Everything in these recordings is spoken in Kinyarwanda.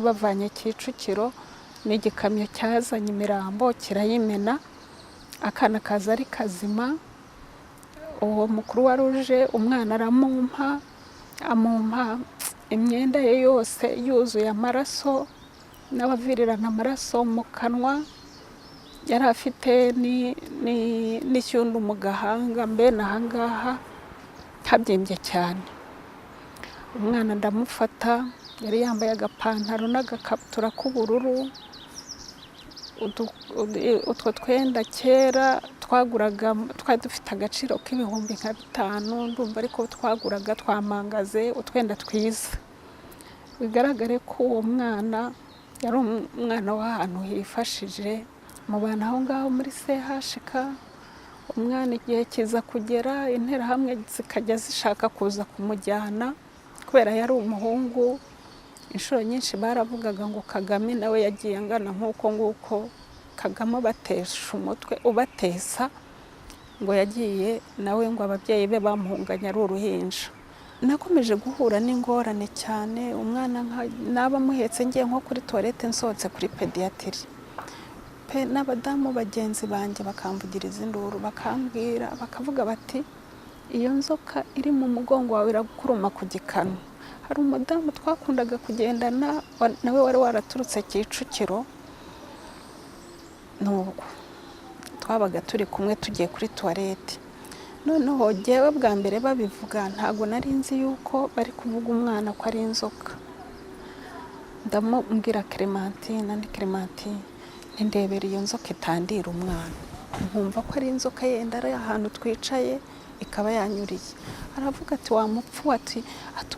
bari bavanye Kicukiro n'igikamyo cyazanye imirambo kirayimena, akana kaza ari kazima. Uwo mukuru waruje umwana aramumpa, amumpa imyenda ye yose yuzuye amaraso n'abavirirana amaraso mu kanwa. Yari afite n'ishyundu mu gahanga, mbe nahangaha habyimbye cyane. Umwana ndamufata, yari yambaye agapantaro n'agakabutura k'ubururu. Utwo twenda kera twaguraga, twari dufite agaciro k'ibihumbi nka 5, ndumva ariko twaguraga twamangaze utwenda twiza. Bigaragare ko uwo mwana yari umwana w'ahantu hifashije mu bana aho ngaho muri CHK. Umwana igihe kiza kugera, interahamwe zikajya zishaka kuza kumujyana kubera yari umuhungu. Inshuro nyinshi baravugaga ngo Kagame nawe yagiye angana nk'uko Kagame batesha umutwe ubatesa, ngo yagiye nawe ngo ababyeyi be bamuhunganya ari uruhinja. Nakomeje guhura n'ingorane cyane. Umwana naba muhetse ngiye nko kuri toilette nsohotse kuri pediatri, n'abadamu bagenzi banjye bakamvugiriza induru, bakambwira bakavuga bati iyo nzoka iri mu mugongo wawe irakuruma ku gikanu. Hari umudamu twakundaga kugendana nawe wari waraturutse Kicukiro, nuko twabaga turi kumwe tugiye kuri toilette. Noneho jyewe bwa mbere babivuga ntago nari nzi yuko bari kuvuga umwana ko ari inzoka. Ndamubwira Clementine, ndi Clementine, ndebera iyo nzoka itandira umwana. Nkumva ko ari inzoka yenda ari ahantu twicaye ikaba yanyuriye. Aravuga ati wa mupfu, ati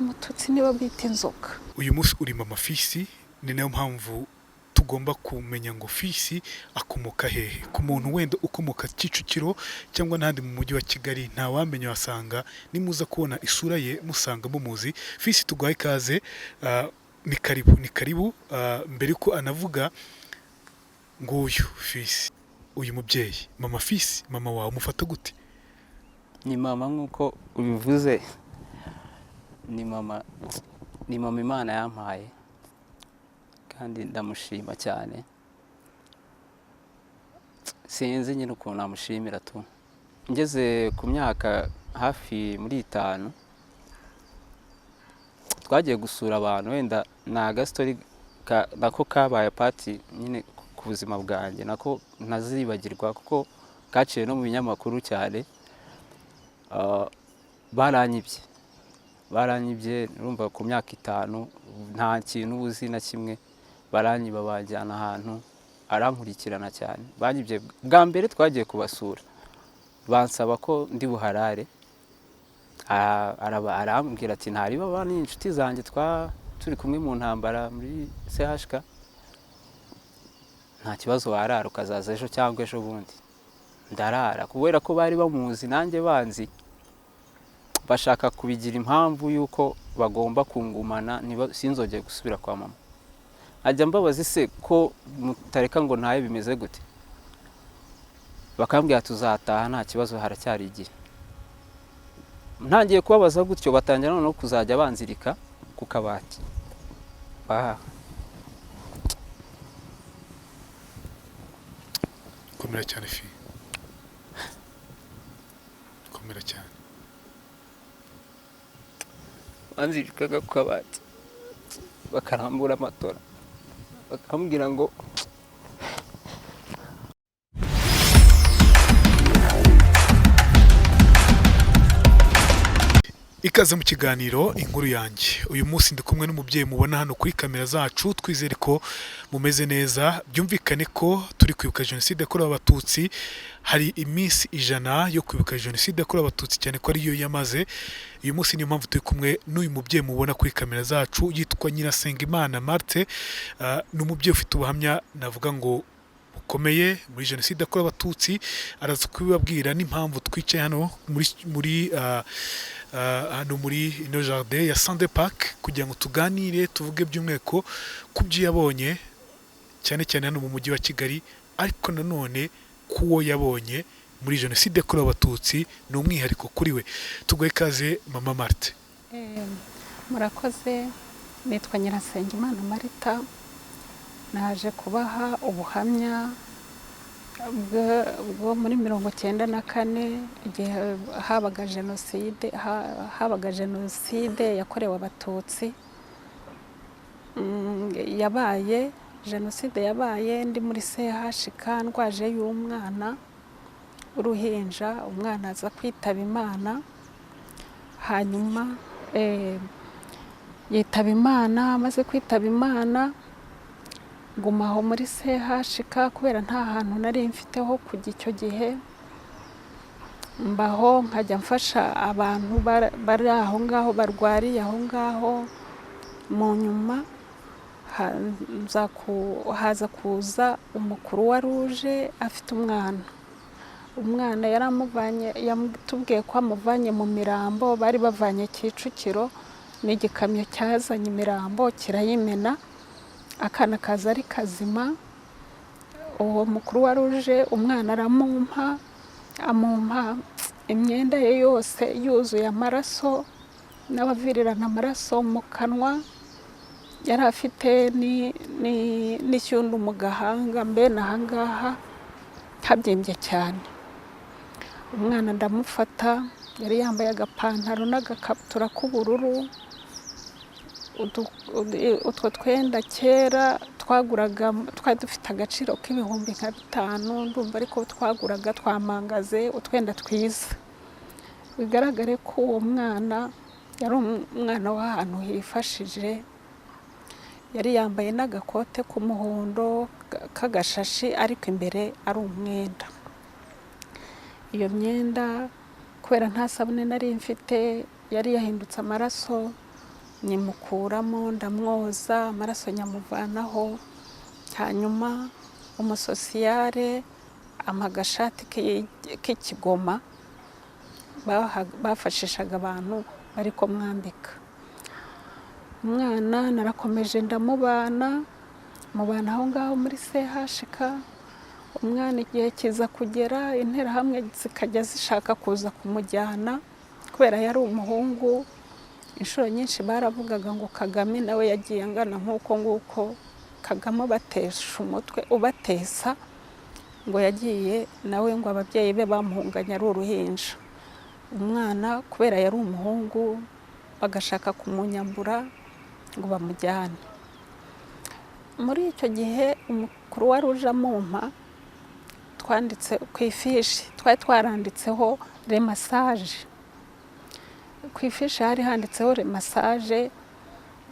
umututsi niba bita inzoka. Uyu munsi uri mama Fisi, ni nayo mpamvu tugomba kumenya ngo Fisi akomoka hehe. Ku muntu wenda ukomoka Kicukiro cyangwa n'ahandi mu mujyi wa Kigali, nta wamenya, wasanga nimuza kubona isura ye musanga mumuzi. Fisi tuguhaye ikaze, ni karibu. Mbere ko anavuga nguyu Fisi, uyu mubyeyi mama Fisi, mama wawe umufata gute? Ni mama nk'uko ubivuze, ni mama Imana yampaye kandi ndamushima cyane. Sinzi nyine ukuntu namushimira tu. Ngeze ku myaka hafi muri 5, twagiye gusura abantu, wenda na gastori nako kabaye party nyine ku buzima bwanjye, nako ntazibagirwa kuko kaciye no mu binyamakuru cyane. baranyibye urumva ku myaka 5 nta kintu ubuzi na kimwe. Baranyiba bajyana ahantu, arankurikirana cyane. Banyibye bwa mbere twagiye kubasura, bansaba ko ndi buharare. Arambwira ati ntari baba ni inshuti zanjye turi kumwe mu ntambara muri CHK, nta kibazo warara ukazaza ejo cyangwa ejo bundi. Ndarara kubera ko bari bamuzi nanjye banzi, bashaka kubigira impamvu yuko bagomba kungumana, sinzongeye gusubira kwa mama. Ajya mbabazi se ko mutareka ngo ntaye bimeze gute? Bakambwira tuzataha nta kibazo, haracyari igihe. Ntangiye kubabaza gutyo, batangira no kuzajya banzirika ku kabati. Komera cyane Fi, komera cyane. Banzirikaga ku kabati, bakarambura amatora, bakambwira ngo ikaze mu kiganiro inkuru yanjye. Uyu munsi ndi kumwe n'umubyeyi mubona hano kuri kamera zacu. Twizere ko mumeze neza. Byumvikane ko turi kwibuka Jenoside yakorewe Abatutsi. Hari iminsi 100 yo kwibuka Jenoside yakorewe Abatutsi, cyane ko ariyo yamaze. Uyu munsi niyo mpamvu turi kumwe n'uyu mubyeyi mubona kuri kamera zacu, yitwa Nyirasengimana Marthe. Ni umubyeyi ufite ubuhamya navuga ngo bukomeye muri Jenoside yakorewe Abatutsi. Araza kubibabwira n'impamvu twicaye hano muri ino jardin ya Sunday Park kugira ngo tuganire, tuvuge by'umweko ku byo yabonye cyane cyane hano mu mujyi wa Kigali, ariko nanone kuwo yabonye muri Jenoside yakorewe Abatutsi ni umwihariko kuri we. Tuguhe ikaze mama Marthe. Murakoze. nitwa Nyirasengimana Marita, naje kubaha ubuhamya bwo muri 1994 igihe habaga jenoside yakorewe abatutsi. Jenoside yabaye ndi muri CHK ndwaje y'umwana uruhinja, umwana aza kwitaba Imana. Hanyuma yitaba Imana, amaze kwitaba Imana ngumaho muri CHK kubera nta hantu nari mfiteho kujya icyo gihe. Mbaho nkajya mfasha abantu bari aho ngaho barwariye aho ngaho. Mu nyuma haza kuza umukuru wa RWEME afite umwana yatubwiye ko amuvanye mu Mirambo, bari bavanye Kicukiro, n'igikamyo cyazanye Mirambo kirayimena, akana kaza ari kazima. Uwo mukuru wa RWEME umwana amumpa imyenda ye yose yuzuye amaraso n'abavirirana amaraso mu kanwa. Yari afite n'ishyundu mu gahanga, mbene ahangaha habyimbye cyane. Umwana ndamufata, yari yambaye agapantaro n'agakabutura k'ubururu. Utwo twenda kera twari dufite agaciro k'ibihumbi nka 5, ndumva ariko twaguraga twamangaze utwenda twiza. Bigaragare ko uwo mwana yari umwana w'ahantu hifashije. Yari yambaye n'agakote k'umuhondo k'agashashi, ariko imbere ari umwenda. Iyo myenda kubera nta sabune nari mfite yari yahindutse amaraso, nyimukuramo ndamwoza, amaraso nyamuvanaho. Hanyuma umusosiyare amagashati k'ikigoma bafashishaga abantu bari kumwambika. Umwana narakomeje ndamubana aho ngaho muri CHK. Umwana igihe kiza kugera, interahamwe zikajya zishaka kuza kumujyana kubera yari umuhungu. Inshuro nyinshi baravugaga ngo Kagame nawe yagiye angana nguko. Kagame batesha umutwe ubatesa, ngo yagiye nawe, ngo ababyeyi be bamuhunganya ari uruhinja. Umwana kubera yari umuhungu bagashaka kumunyambura ngo bamujyane. Muri icyo gihe umukuru wa RWEME amumpa, twanditse ku ifishi, twari twaranditseho remassage. Ku ifishi hari handitseho remassage,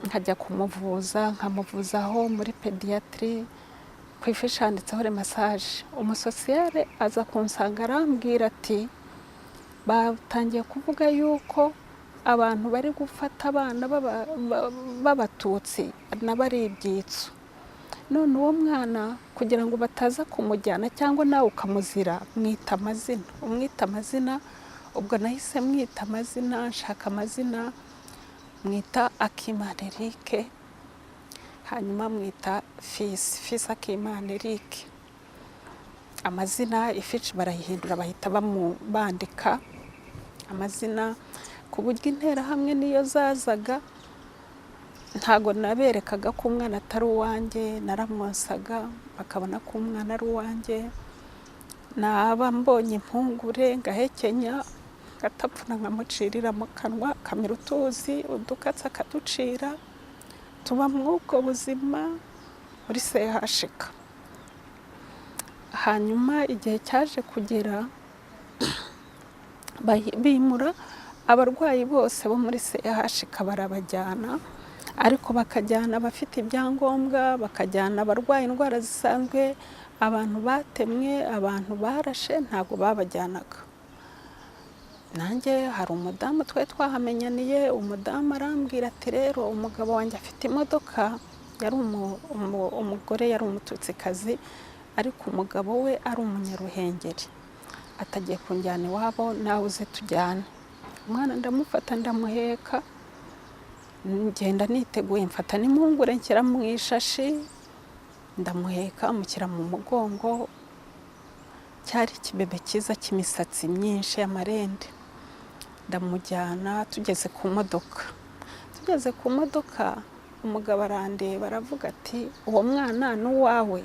nkajya kumuvuza, nkamuvuzaho muri pediatri. Ku ifishi handitseho remassage. Umusosiyare aza kunsanga arambwira ati batangiye kuvuga yuko abantu bari gufata abana b'abatutsi n'abari ibyitso. None uwo mwana kugira ngo bataza kumujyana cyangwa nawe ukamuzira, mwita amazina. Umwita amazina. Ubwo nahise mwita amazina, nshaka amazina, mwita Akimana Eric, hanyuma mwita Fils Akimana Eric. Amazina ifishi barayihindura, bahita bandika amazina ku buryo interahamwe niyo zazaga ntago naberekaga ko umwana atari uwanjye. Naramwosaga bakabona ko umwana ari uwanjye. Naba mbonye impungure ngahekenya, gatapfuna nkamucirira mu kanwa, kamira utuzi udukatsi akaducira. Tuba mw'ubwo buzima muri CHK. Hanyuma igihe cyaje kugera, bimura abarwayi bose bo muri CHK barabajyana, ariko bakajyana abafite ibyangombwa, bakajyana abarwaye indwara zisanzwe, abantu batemwe, abantu barashe, ntago babajyanaga. Nanjye hari umudamu twahamenyaniye, umudamu arambwira ati rero umugabo wanjye afite imodoka, yari umugore, yari umututsikazi, ariko umugabo we ari umunyaruhengeri, atagiye kunjyana iwabo, nawe uze tujyane. Umwana ndamufata ndamuheka, ngenda niteguye, mfata n'impungure nshyira mu ishashi, ndamuheka mushyira mu mugongo. Cyari ikibebe cyiza cy'imisatsi myinshi y'amarende. Ndamujyana, tugeze ku modoka umugabo arandeba aravuga ati uwo mwana ni uwawe.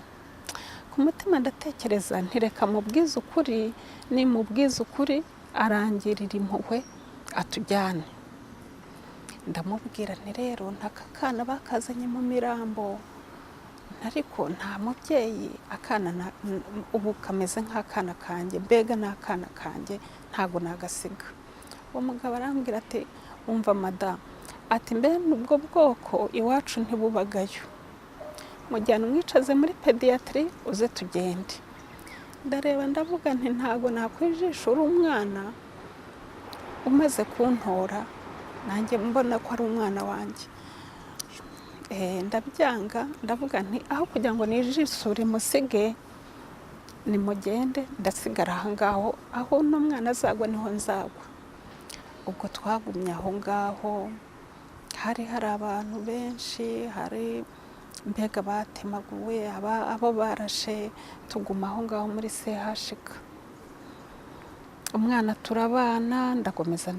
Ku mutima ndatekereza ntireka mubwize ukuri, nimubwize ukuri arangirira impuhwe atujyane. Ndamubwira nti rero ntaka kana bakazanye mu Mirambo, ariko nta mubyeyi, akana ubu kameze nk'akana kanjye, mbega n'akana kanjye ntago nagasiga. Uwo mugabo arambwira ati umva madamu, ati mbe n'ubwo bwoko iwacu ntibubagayo, mujyana umwicaze muri pediatri uze tugende. Ndareba ndavuga nti ntago nakwijisha uri umwana umaze kuntora nanjye mbona ko ari umwana wanjye. Ndabyanga ndavuga nti aho kugira ngo nijisure musige nimugende, ndasigara aha ngaho, aho n'umwana azagwa niho nzagwa. Ubwo twagumye aho ngaho, hari abantu benshi, hari mbega batemaguwe, abo barashe, tuguma aho ngaho muri CHK. Umwana turabana, ndakomeza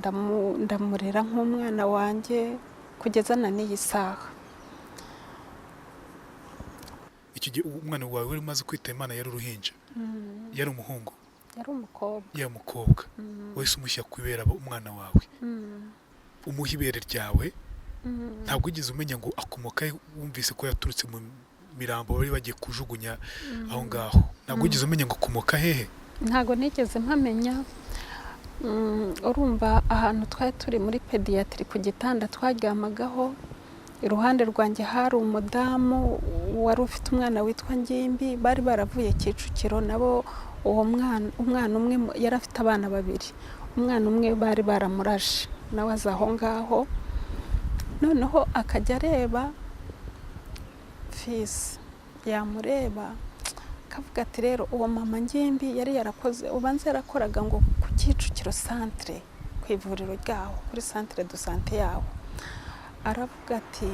ndamurera nk'umwana wanjye kugeza na n'iyi saha. Icyo gihe umwana wawe wari umaze kwita Imana yari uruhinja? Yari umuhungu? Yari umukobwa. Yari umukobwa. Wese umushyira kwibera umwana wawe, umuha ibere ryawe, ntabwo ugize umenya ngo akomoka, wumvise ko yaturutse mu Mirambo bari bagiye kujugunya aho ngaho, ntabwo ugize umenya ngo akomoka hehe? Ntago nigeze mpamenya. Urumva ahantu twari turi muri pediatri ku gitanda twaryamagaho, iruhande rwanjye hari umudamu wari ufite umwana witwa Ngimbi, bari baravuye Kicukiro nabo. Uwo umwana umwe yari afite abana babiri, umwana umwe bari baramurashe nawe aza aho ngaho, noneho akajya areba fisi, yamureba akavuga ati rero uwo mama Ngimbi yari yarakoze, ubanza yarakoraga ngo ku Kicukiro centre, ku ivuriro ryaho, kuri centre de santé yaho. Aravuga ati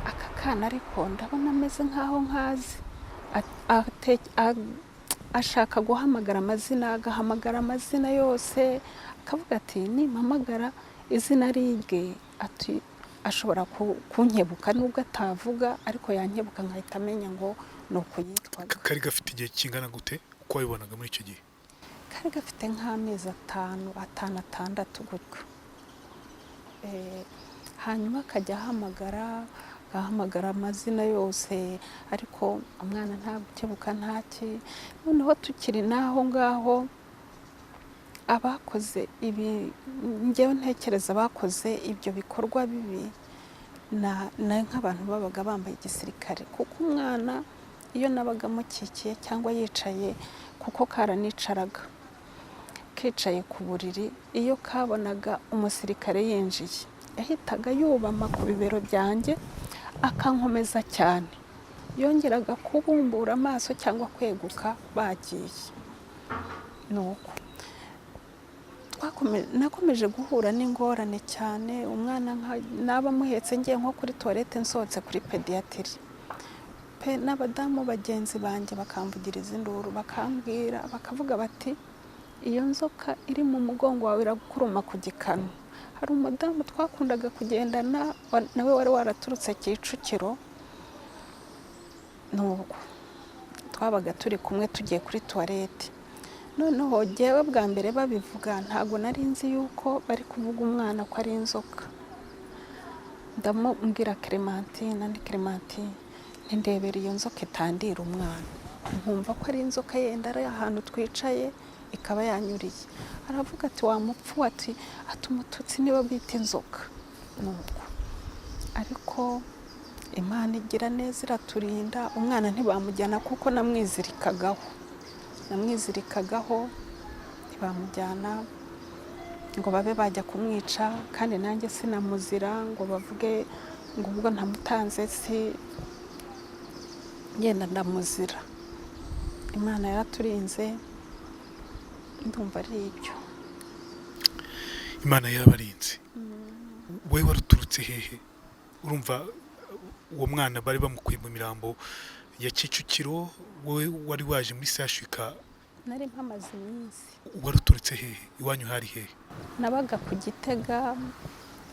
aka kana ariko ndabona ameze nkaho nkazi. Ashaka guhamagara amazina, agahamagara amazina yose, akavuga ati nimpamagara izina rige ati ashobora kunkebuka nubwo atavuga, ariko yankebuka nkahita amenya ngo nuko yitwaga. Kari gafite igihe kingana gute uko wabibonaga muri icyo gihe? Kari gafite nk'amezi 5, 6 gutyo. Hanyuma akajya ahamagara amazina yose, ariko umwana nta gukebuka ntaki. Noneho tukiri naho ngaho, abakoze ibi, njyewe ntekereza bakoze ibyo bikorwa bibi na nk'abantu babaga bambaye igisirikare, kuko umwana iyo nabaga mukikiye cyangwa yicaye, kuko karanicaraga kicaye ku buriri, iyo kabonaga umusirikare yinjiye yahitaga yubama ku bibero byanjye akankomeza cyane, yongeraga kubumbura amaso cyangwa kweguka bagiye. Nuko nakomeje guhura n'ingorane cyane. Umwana naba muhetse ngiye nko kuri toilette nsohotse kuri pediatri, n'abadamu bagenzi banjye bakamvugiriza induru, bakambwira bakavuga bati iyo nzoka iri mu mugongo wawe irakuruma ku gikanu. Hari umudamu twakundaga kugendana nawe wari waraturutse Kicukiro, nuko twabaga turi kumwe tugiye kuri toilette. Noneho jyewe bwa mbere babivuga ntago nari nzi yuko bari kuvuga umwana ko ari inzoka. Ndamubwira Clementine, andi Clementine ntindebera iyo nzoka itandira umwana, nkumva ko ari inzoka yenda ari ahantu twicaye ikaba yanyuriye. Aravuga ati wa mupfu, ati umututsi niba bita inzoka. Nuko ariko Imana igira neza iraturinda, umwana ntibamujyana kuko namwizirikagaho ntibamujyana ngo babe bajya kumwica, kandi nanjye sinamuzira ngo bavuge ngo ubwo ntamutanze si yenda ndamuzira. Imana yaraturinze, ndumva ari ibyo. Imana yarabarinze. Wowe waruturutse hehe? Urumva uwo mwana bari bamukuye mu Mirambo ya Kicukiro, wowe wari waje muri CHK? Nari mpamaze iminsi. Waruturutse hehe? Iwanyu hari hehe? Nabaga ku Gitega,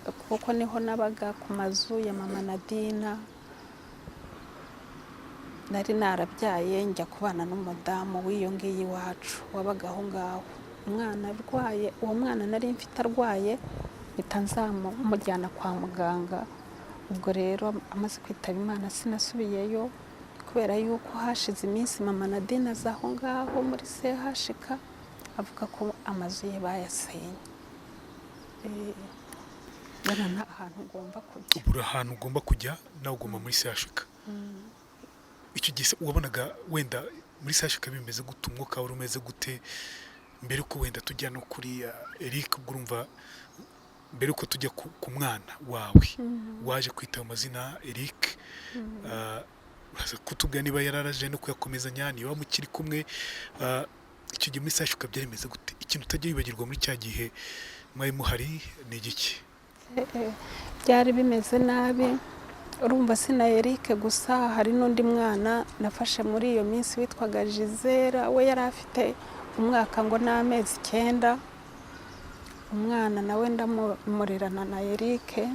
kuko niho nabaga ku mazu ya mama na Dina. Nari narabyaye njya kubana n'umudamu w'iyo ngiyi iwacu wabaga aho ngaho. Umwana arwaye, uwo mwana nari mfite arwaye mpita nzamujyana kwa muganga. Ubwo rero amaze kwitaba Imana sinasubiyeyo kubera yuko hashize iminsi mama na Dina aho ngaho muri CHK avuga ko amazu ye bayasenye. Bana nta hantu ugomba kujya. Ubura ahantu ugomba kujya nawe ugomba muri CHK. Icyo gihe wabonaga wenda muri CHK bimeze gute, umwuka wari umeze gute mbere uko wenda tujya no kuri Eric? Ubwo urumva mbere uko tujya ku mwana wawe waje kwita amazina Eric, uraza kutubwira niba yararaje no kuyakomezanya, niba mukiri kumwe. Icyo gihe muri CHK byari bimeze gute? Ikintu utajya wibagirwa muri cya gihe mwari muhari ni igiki? Byari bimeze nabi. Urumva sina Eric gusa, hari n'undi mwana nafashe muri iyo minsi witwaga Gisera. We yari afite umwaka ngo n'amezi 9. Umwana nawe ndamurerana na Eric,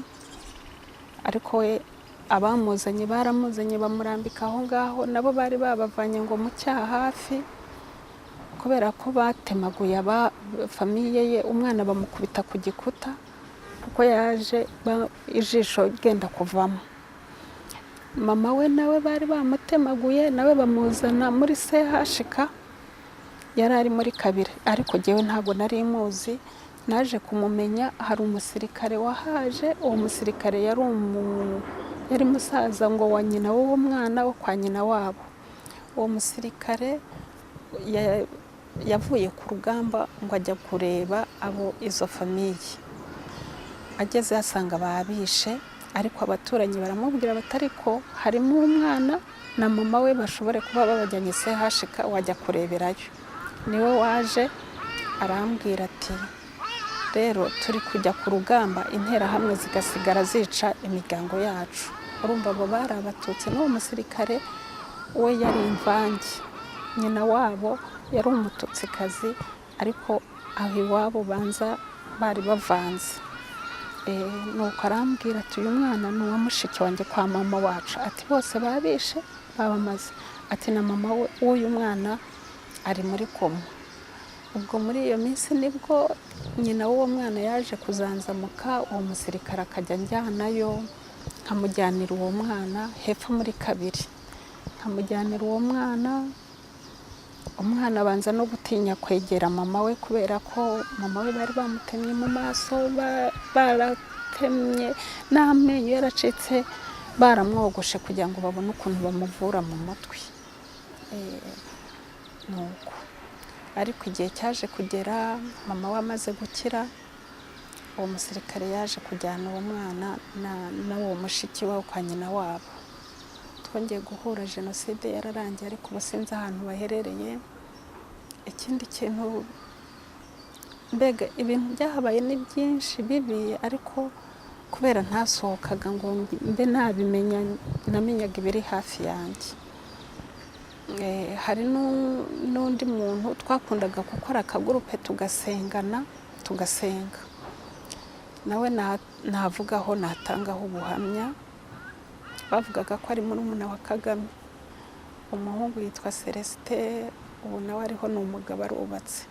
ariko we abamuzanye baramuzanye bamurambika aho ngaho. Nabo bari babavanye ngo mu cyaha hafi kubera ko batemaguye famiye ye. Umwana bamukubita ku gikuta kuko yaje ijisho genda kuvamo. Mama we nawe bari bamutemaguye, nawe bamuzana muri CHK. Yari ari muri 2, ariko jewe ntago nari muzi. Naje kumumenya hari umusirikare wahaje. Uwo musirikare yari musaza ngo wa nyina w'uwo mwana wo kwa nyina wabo. Uwo musirikare yavuye ku rugamba ngo ajya kureba abo izo famiye. Ageze asanga babishe, ariko abaturanyi baramubwira batariko harimo umwana na mama we bashobore kuba babajyanye CHK wajya kureberayo. Niwe waje arambwira ati rero turi kujya ku rugamba, intera hamwe zigasigara zica imiryango yacu. Urumva abo bari abatutsi, n'uwo musirikare we yari imvange. Nyina wabo yari umututsikazi, ariko aho iwabo banza bari bavanze. Nuko arambwira ati uyu mwana ni uwa mushiki wanjye kwa mama wacu. Ati bose babishe babamaze. Ati na mama we w'uyu mwana ari muri koma. Ubwo muri iyo minsi nibwo nyina w'uwo mwana yaje kuzanzamuka. Uwo musirikare akajya njyanayo nkamujyanira uwo mwana hepfo muri 2. Nkamujyanira uwo mwana. Umwana abanza no gutinya kwegera mama we kubera ko mama we bari bamutemye mu maso, baratemye n'amenyo yaracitse, baramwogoshe kugira ngo babone ukuntu bamuvura mu mutwe. Nuko ariko igihe cyaje kugera, mama we amaze gukira, uwo musirikare yaje kujyana uwo mwana na uwo mushiki we kwa nyina wabo. Twongeye guhura, jenoside yararangiye, ariko ubusinze ahantu baherereye. Ikindi kintu, mbega ibintu byahabaye ni byinshi bibi, ariko kubera ntasohokaga ngo mbe nabimenya, namenyaga ibiri hafi yanjye. Hari n'undi muntu twakundaga gukora akagurupe tugasenga. Nawe navugaho natangaho ubuhamya. Bavugaga ko ari murumuna wa Kagame. Umuhungu yitwa Celestin, ubu nawe ariho ni umugabo arubatse.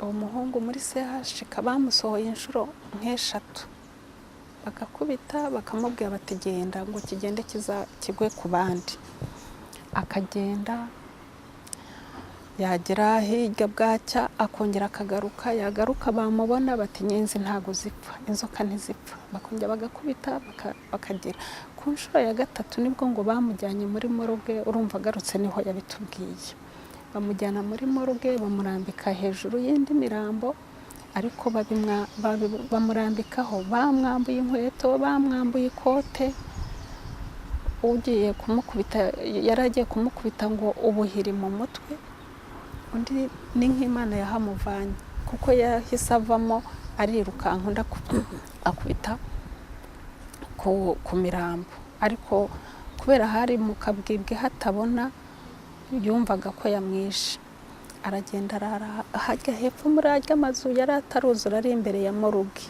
Uwo muhungu muri CHK bamusohoye inshuro nk'eshatu, bagakubita bakamubwira bati genda, ngo kigende kigwe ku bandi. Akagenda yagera hirya bwacya akongera akagaruka. Yagaruka bamubona bati nyenzi ntago zipfa, inzoka ntizipfa. Bakongera bagakubita bakagira. Ku nshuro ya 3 nibwo ngo bamujyanye muri morgue. Urumva agarutse niho yabitubwiye. Bamujyana muri morgue, bamurambika hejuru y'indi mirambo, ariko bamurambikaho bamwambuye inkweto, bamwambuye ikote. Ugiye kumukubita, yaragiye kumukubita ngo ubuhiri mu mutwe. Undi ni nk'Imana yahamuvanye kuko yahise avamo arirukanka, undi akubita ku mirambo. Ariko kubera hari mu kabwibwe hatabona, yumvaga ko yamwishe. Aragenda arara hajya hepfo muri ajya amazu yari ataruzura ari imbere ya moruge.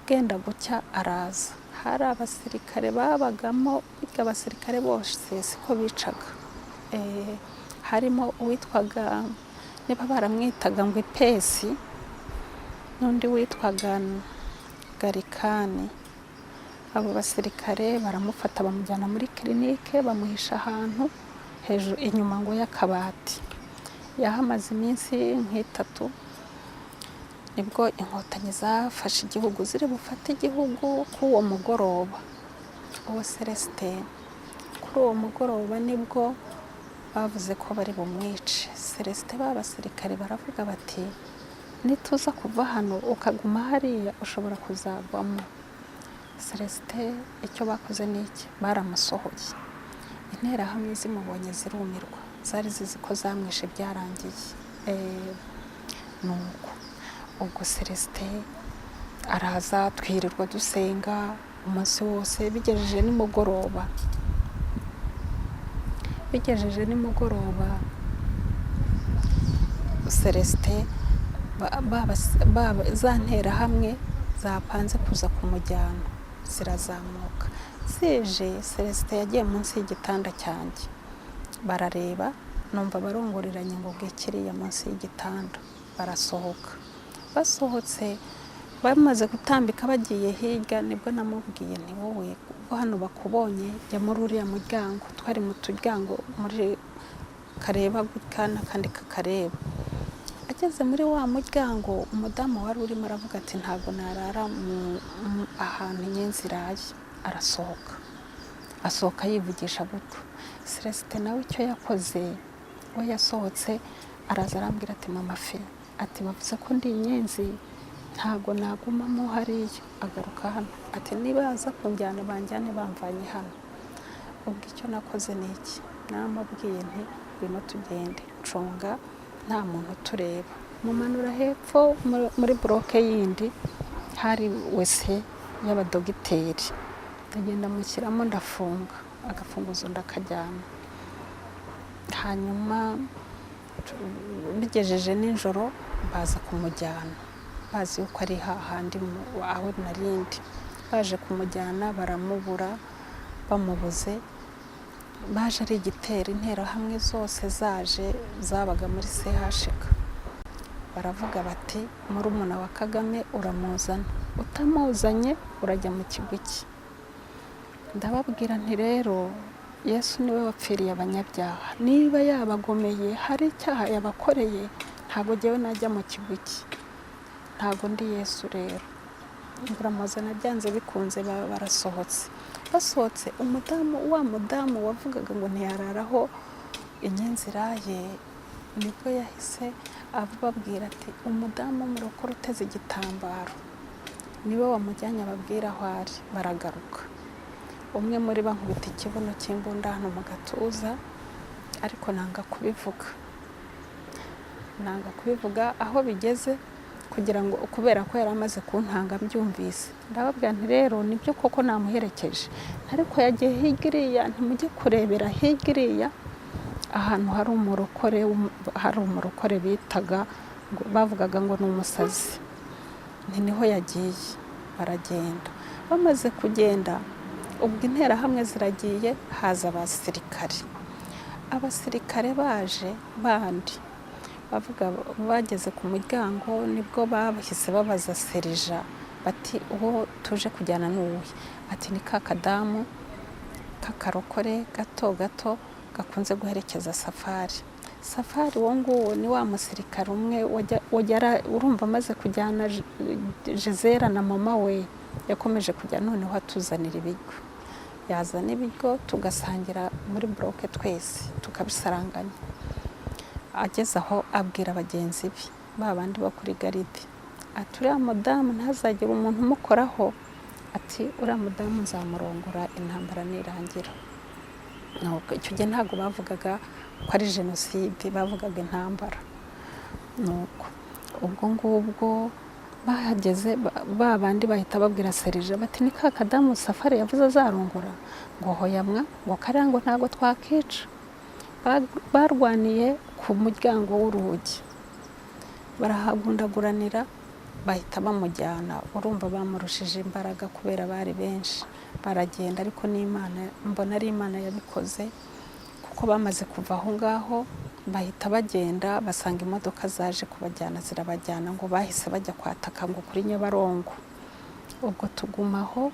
bwenda gucya araza. Hari abasirikare babagamo, abasirikare bose siko bicaga. Harimo uwitwaga, niba baramwitaga ngo ipesi, n'undi witwaga garikani. Abo basirikare baramufata bamujyana muri kirinike, bamuhisha ahantu hejuru inyuma ngo y'akabati. Yahamaze iminsi nk'itatu, nibwo inkotanyi zafashe igihugu, ziri bufate igihugu k'uwo mugoroba, uwo Celestin. Kuri uwo mugoroba nibwo bavuze ko bari bumwice. Celestin b'abasirikare baravuga bati nituza kuva hano ukaguma hariya ushobora kuzagwamo. Celestin icyo bakoze n'iki, baramusohoye. Interahamwe zimubonye zirumirwa, zari zizi ko zamwishe byarangiye. Nuko ubwo Celestin araza, twirirwa dusenga umunsi wose. Bigejeje nimugoroba Celestin za nterahamwe zapanze kuza kumujyana zirazamuka. Zije Celestin yagiye munsi y'igitanda cyanjye, barareba numva barongoreranye ngo bwikiriye munsi y'igitanda. Barasohoka. Basohotse bamaze gutambika bagiye hirya, nibwo namubwiye nti wowe hano bakubonye jya muri uriya muryango. Twari mu turyango muri kareba gutya n'akandi kakareba. Ageze muri wa muryango, umudamu wari urimo aravuga ati ntabwo narara ahantu inyenzi iraye. Arasohoka, asohoka yivugisha gutyo. Celestin nawe icyo yakoze, we yasohotse araza arambwira ati mama fe, ati bavuze ko ndi inyenzi, ntabwo nagumamo hariya. Agaruka hano ati niba aza kunjyana banjyane bamvanye hano. Ubwo icyo nakoze ni iki, namubwiye nti ngwino tugende, cunga nta muntu tureba. Mumanura hepfo muri bloke yindi hari wese y'abadogiteri. Ndagenda mushyiramo ndafunga, agafunguzo ndakajyana. Hanyuma bigejeje nijoro baza kumujyana, bazi yuko ari hahandi aho narindi. Baje kumujyana baramubura, bamubuze. Baje ari igitero, interahamwe zose zabaga muri CHK. Baravuga bati murumuna wa Kagame uramuzana, utamuzanye urajya mu kigwiki. Ndababwira nti rero Yesu niwe wapfiriye abanyabyaha, niba yabagomeye hari icyaha yabakoreye, ntabwo jyewe najya mu kigwiki, ntabwo ndi Yesu. Rero uramuzana byanze bikunze. Barasohotse. Basohotse wa mudamu wavugaga ngo ntiyararaho inyenzi iraye, nibwo yahise ababwira ati umudamu murokora uteze igitambaro niwe wamujyanye ababwira aho ari. Baragaruka. Umwe muri bankubita ikibuno cy'imbunda hano mu gatuza, ariko nanga kubivuga aho bigeze, kugira ngo kubera ko yari amaze kuntanga mbyumvise. Ndababwira nti rero nibyo koko namuherekeje, ariko yagiye higiriya, ntimujye kurebera higiriya ahantu hari umurokore bitaga, bavugaga ngo ni umusazi. Nti niho yagiye. Baragenda. Bamaze kugenda, ubwo interahamwe ziragiye, haza abasirikare baje bandi bavuga. Bageze ku muryango nibwo bahise babaza Serija bati uwo tuje kujyana n'uwuhe? Ati ni ka kadamu k'akarokore gato gakunze guherekeza Safari. Uwo nguwo ni wa musirikare umwe urumva amaze kujyana Jezera na mama we, yakomeje kujya noneho atuzanira ibiryo. Yazana ibiryo tugasangira muri bloke twese tukabisaranganya. Ageze aho abwira bagenzi be babandi bakuri garide ati uriya mudamu ntazagire umuntu umukoraho, ati uriya mudamu nzamurongora intambara nirangira. Icyo gihe ntabwo bavugaga ko ari jenoside, bavugaga intambara. Nuko ubwo ngubwo bahageze babandi bahita babwira Serija bati ni ka kadamu Safari yavuze azarongora, ngo hoyamwa ngo kariya ngo ntabwo twakica. Barwaniye ku muryango w'urugi, barahagundaguranira bahita bamujyana, urumva bamurushije imbaraga kubera bari benshi, baragenda ariko n'Imana, mbona ari Imana yabikoze, kuko bamaze kuva aho ngaho bahita bagenda basanga imodoka zaje kubajyana zirabajyana, ngo bahise bajya kwataka ngo kuri Nyabarongo. Ubwo tugumaho,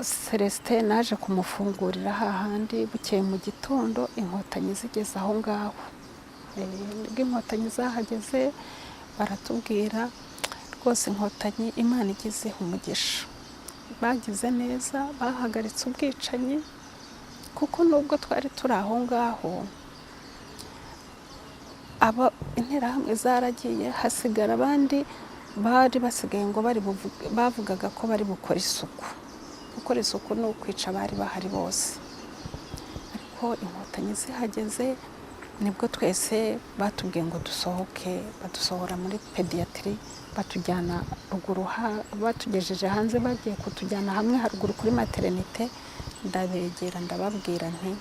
Celestin naje kumufungurira hahandi, bukeye mu gitondo inkotanyi zigeze aho ngaho. Inkotanyi zahageze baratubwira rwose inkotanyi Imana igize umugisha, bagize neza, bahagaritse ubwicanyi, kuko nubwo twari turi aho ngaho interahamwe zaragiye, hasigara abandi bari basigaye ngo bavugaga ko bari bukora isuku. Gukora isuku ni ukwica abari bahari bose, ariko inkotanyi zihageze nibwo twese batubwiye ngo dusohoke, badusohora muri pediatri, batujyana ruguru, batugejeje hanze, bagiye kutujyana hamwe haruguru kuri maternité. Ndabegera ndababwira nti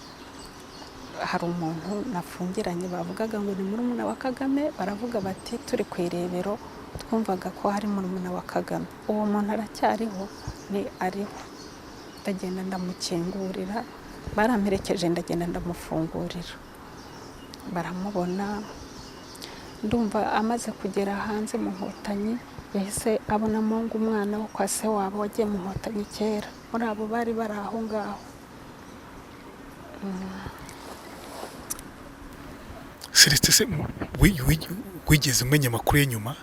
hari umuntu nafungiranye bavugaga ngo ni murumuna wa Kagame, baravuga bati turi ku irebero twumvaga ko hari murumuna wa Kagame, uwo muntu aracyariho? Ni ariho. Ndagenda ndamukingurira, baramperekeje, ndagenda ndamufungurira, baramubona. Ndumva amaze kugera hanze mu nkotanyi, yahise abonamo ngo umwana wo kwa se wabo wagiye mu nkotanyi kera, muri abo bari bari aho ngaho. Celestin, wigeze umenya amakuru ye nyuma?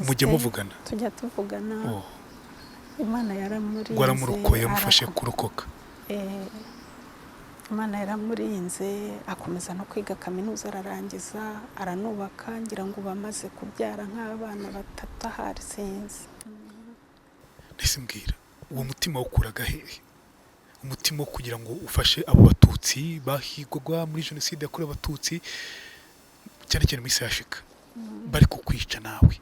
Mujye muvugana? Tujya tuvugana. Imana yaramurinze, waramurokoye, yamufashe kurokoka. Imana yaramurinze, akomeza no kwiga kaminuza, ararangiza, aranubaka, ngira ngo bamaze kubyara nk'abana 3 ahari sinzi. Nese mbwira, uwo mutima ukuraga hehe? Umutima wo kugira ngo ufashe abo batutsi bahigwaga muri jenoside yakorewe abatutsi, cyane cyane muri Sashika, bari kukwica nawe,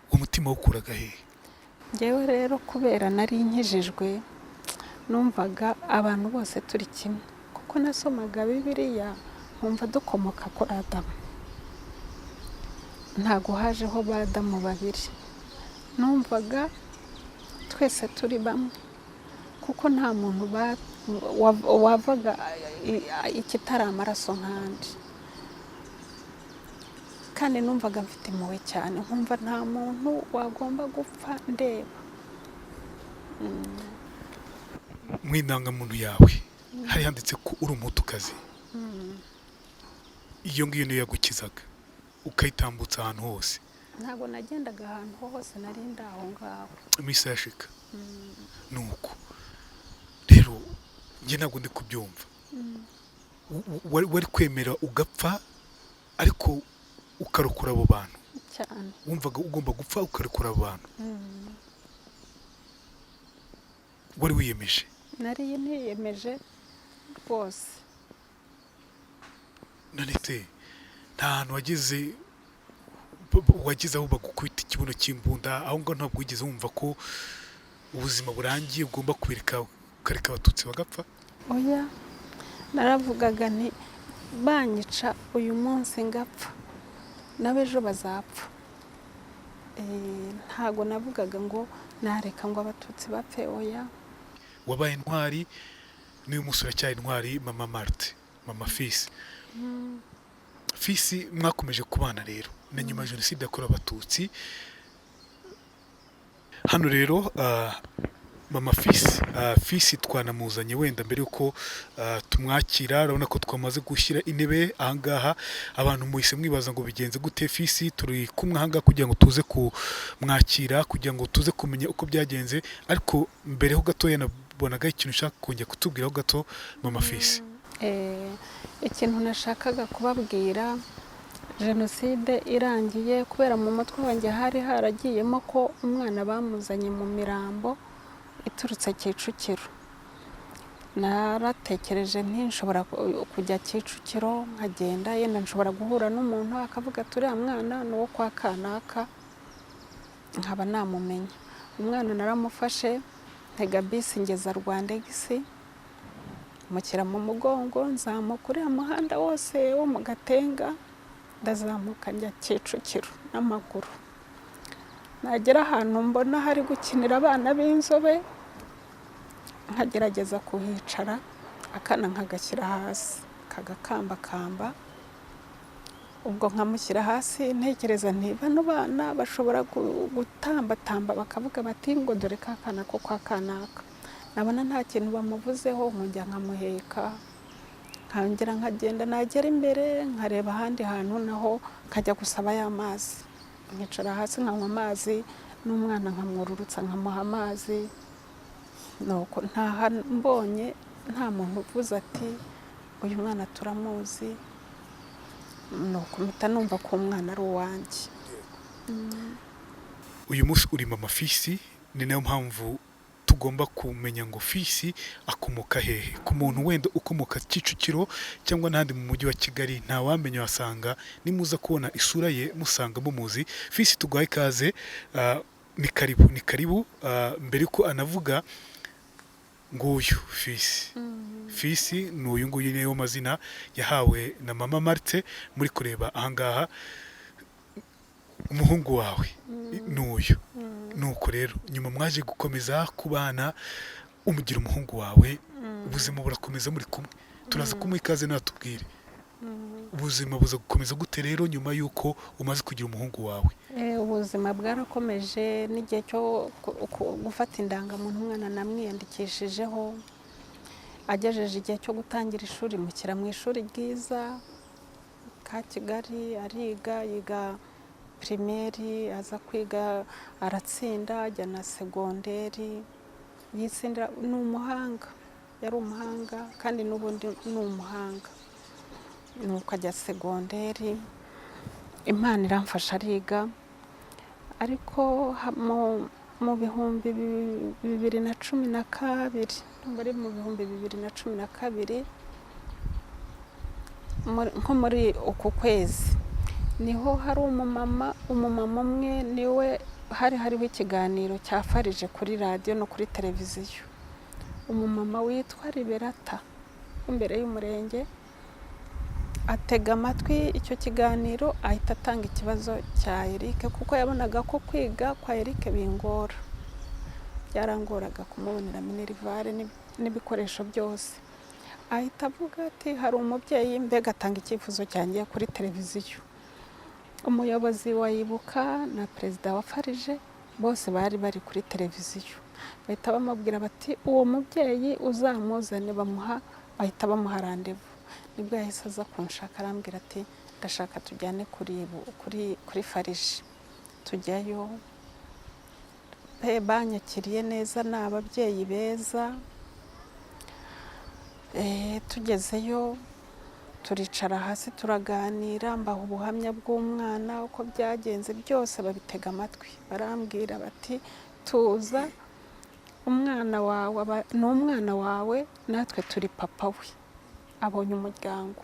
uwo mutima ukuraga hehe? Ngewe rero kubera nari nkijijwe, numvaga abantu bose turi kimwe, kuko nasomaga Bibiliya nkumva dukomoka kuri Adamu, ntago hajeho ba Adamu babiri, numvaga twese turi bamwe, kuko nta muntu wavaga ikitari amaraso nkandi, kandi numvaga mfite impuhwe cyane, nkumva nta muntu wagomba gupfa ndeba. Mw'indangamuntu yawe hari handitse ko uri umutukazi, iyo ngiyo niyo yagukizaga ukayitambutsa ahantu hose? Ntabwo nagendaga ahantu hose, nari ndaho ngaho muri Sashika. Nuko rero njye ntabwo ndi kubyumva, wari kwemera ugapfa ariko ukarokora abo bantu cyane? Wumvaga ugomba gupfa ukarokora abo bantu? Wari wiyemeje? Nari niyemeje rwose. None se nta hantu wageze aho bagukubita ikibuno cy'imbunda, aho ngo ntabwo wigeze wumva ko ubuzima burangiye ugomba kubireka ukareka abatutsi bagapfa? Oya, naravugaga nti banyica uyu munsi ngapfa, n'abejo bazapfa. Ntago navugaga ngo nareka ngo abatutsi bapfe, oya. Wabaye intwari, n'uyu munsi uracyari intwari, mama Marthe, mama Fils. Fils mwakomeje kubana rero na nyuma ya jenoside yakorewe abatutsi. Hano rero mama Fils twanamuzanye wenda mbere yuko tumwakira, urabona ko twamaze gushyira intebe ahangaha, abantu muhise mwibaza ngo bigenze gute. Fils turi kumwe ahangaha kugira ngo tuze kumwakira, kugira ngo tuze kumenya uko byagenze, ariko mbere ho gatoya nabonaga ikintu ushaka kongera kutubwiraho gato mama Fils. Ikintu nashakaga kubabwira, jenoside irangiye, kubera mu mutwe wanjye hari haragiyemo ko umwana bamuzanye mu Mirambo iturutse Kicukiro. Naratekereje nti nshobora kujya Kicukiro nkagenda, yenda nshobora guhura n'umuntu akavuga turi mwana n'uwo kwa kanaka, nkaba namumenya. Umwana naramufashe, ntega bisi ngeza Rwandegisi, mushyira mu mugongo, nzamukuriya muhanda wose wo mu Gatenga, ndazamuka njya Kicukiro n'amaguru. Nagera ahantu mbona hari gukinira abana b'inzobe, nkagerageza kuhicara, akana nkagashyira hasi kagakambakamba. Ubwo nkamushyira hasi ntekereza nti bano bana bashobora gutambatamba bakavuga bati ngo dore kakana ko kwa kanaka. Nabona nta kintu bamuvuzeho, nkongera nkamuheka, nkongera nkagenda, nagera imbere nkareba ahandi hantu naho nkajya gusaba y'amazi. Nkicara hasi nkanywa amazi, n'umwana nkamwururutsa nkamuha amazi. Nuko ntaha mbonye nta muntu uvuze ati uyu mwana turamuzi, nuko mpita numva ko umwana ari uwanjye. Uyu munsi uri mama Fisi, ni nayo mpamvu tugomba kumenya ngo Fisi akomoka hehe. Ku muntu wenda ukomoka Kicukiro cyangwa n'ahandi mu mujyi wa Kigali, nta wamenya, wasanga nimuza kubona isura ye musanga mumuzi. Fisi tuguhaye ikaze, ni karibu. Mbere ko anavuga nguyu Fisi. Fisi ni uyu nguyu, niyo mazina yahawe na mama Marthe. Muri kureba ahangaha umuhungu wawe n'uyu. Nuko rero nyuma mwaje gukomeza kubana, umugira umuhungu wawe, ubuzima burakomeza muri kumwe. Turaza kumuha ikaze natubwire ubuzima buza gukomeza gute rero nyuma yuko umaze kugira umuhungu wawe. Ubuzima bwarakomeje, n'igihe cyo gufata indangamuntu umwana namwiyandikishijeho, agejeje igihe cyo gutangira ishuri mushyira mu ishuri ryiza ka Kigali, ariga, yiga primaire, aza kwiga aratsinda, ajya na segonderi, yitsindira. Ni umuhanga, yari umuhanga kandi n'ubundi ni umuhanga. Nuko ajya segonderi, Imana iramfasha ariga. Ariko mu bihumbi 2012, muri mu bihumbi 2012, nko muri uku kwezi, niho hari umumama umwe, niwe hariho ikiganiro cyafarije kuri radiyo no kuri televiziyo. Umumama witwa Liberata imbere y'umurenge, atega amatwi icyo kiganiro, ahita atanga ikibazo cya Eric, kuko yabonaga ko kwiga kwa Eric bingora. Byarangoraga kumubonera minerivare n'ibikoresho byose. Ahita avuga ati hari umubyeyi, mbega atanga icyifuzo cyanjye kuri televiziyo. Umuyobozi wa Ibuka na perezida wa Farije bose bari bari kuri televiziyo. Bahita bamubwira bati uwo mubyeyi uzamuzane, bahita bamuha randevu. Nibwo yahise aza kunshaka, arambwira ati ndashaka tujyane kuri Farije. Tujyayo, banyakiriye neza, ni ababyeyi beza. Tugezeyo turicara hasi turaganira, mbaha ubuhamya bw'umwana uko byagenze byose, babitega amatwi. Barambwira bati tuza, umwana wawe ni umwana wawe, natwe turi papa we, abonye umuryango.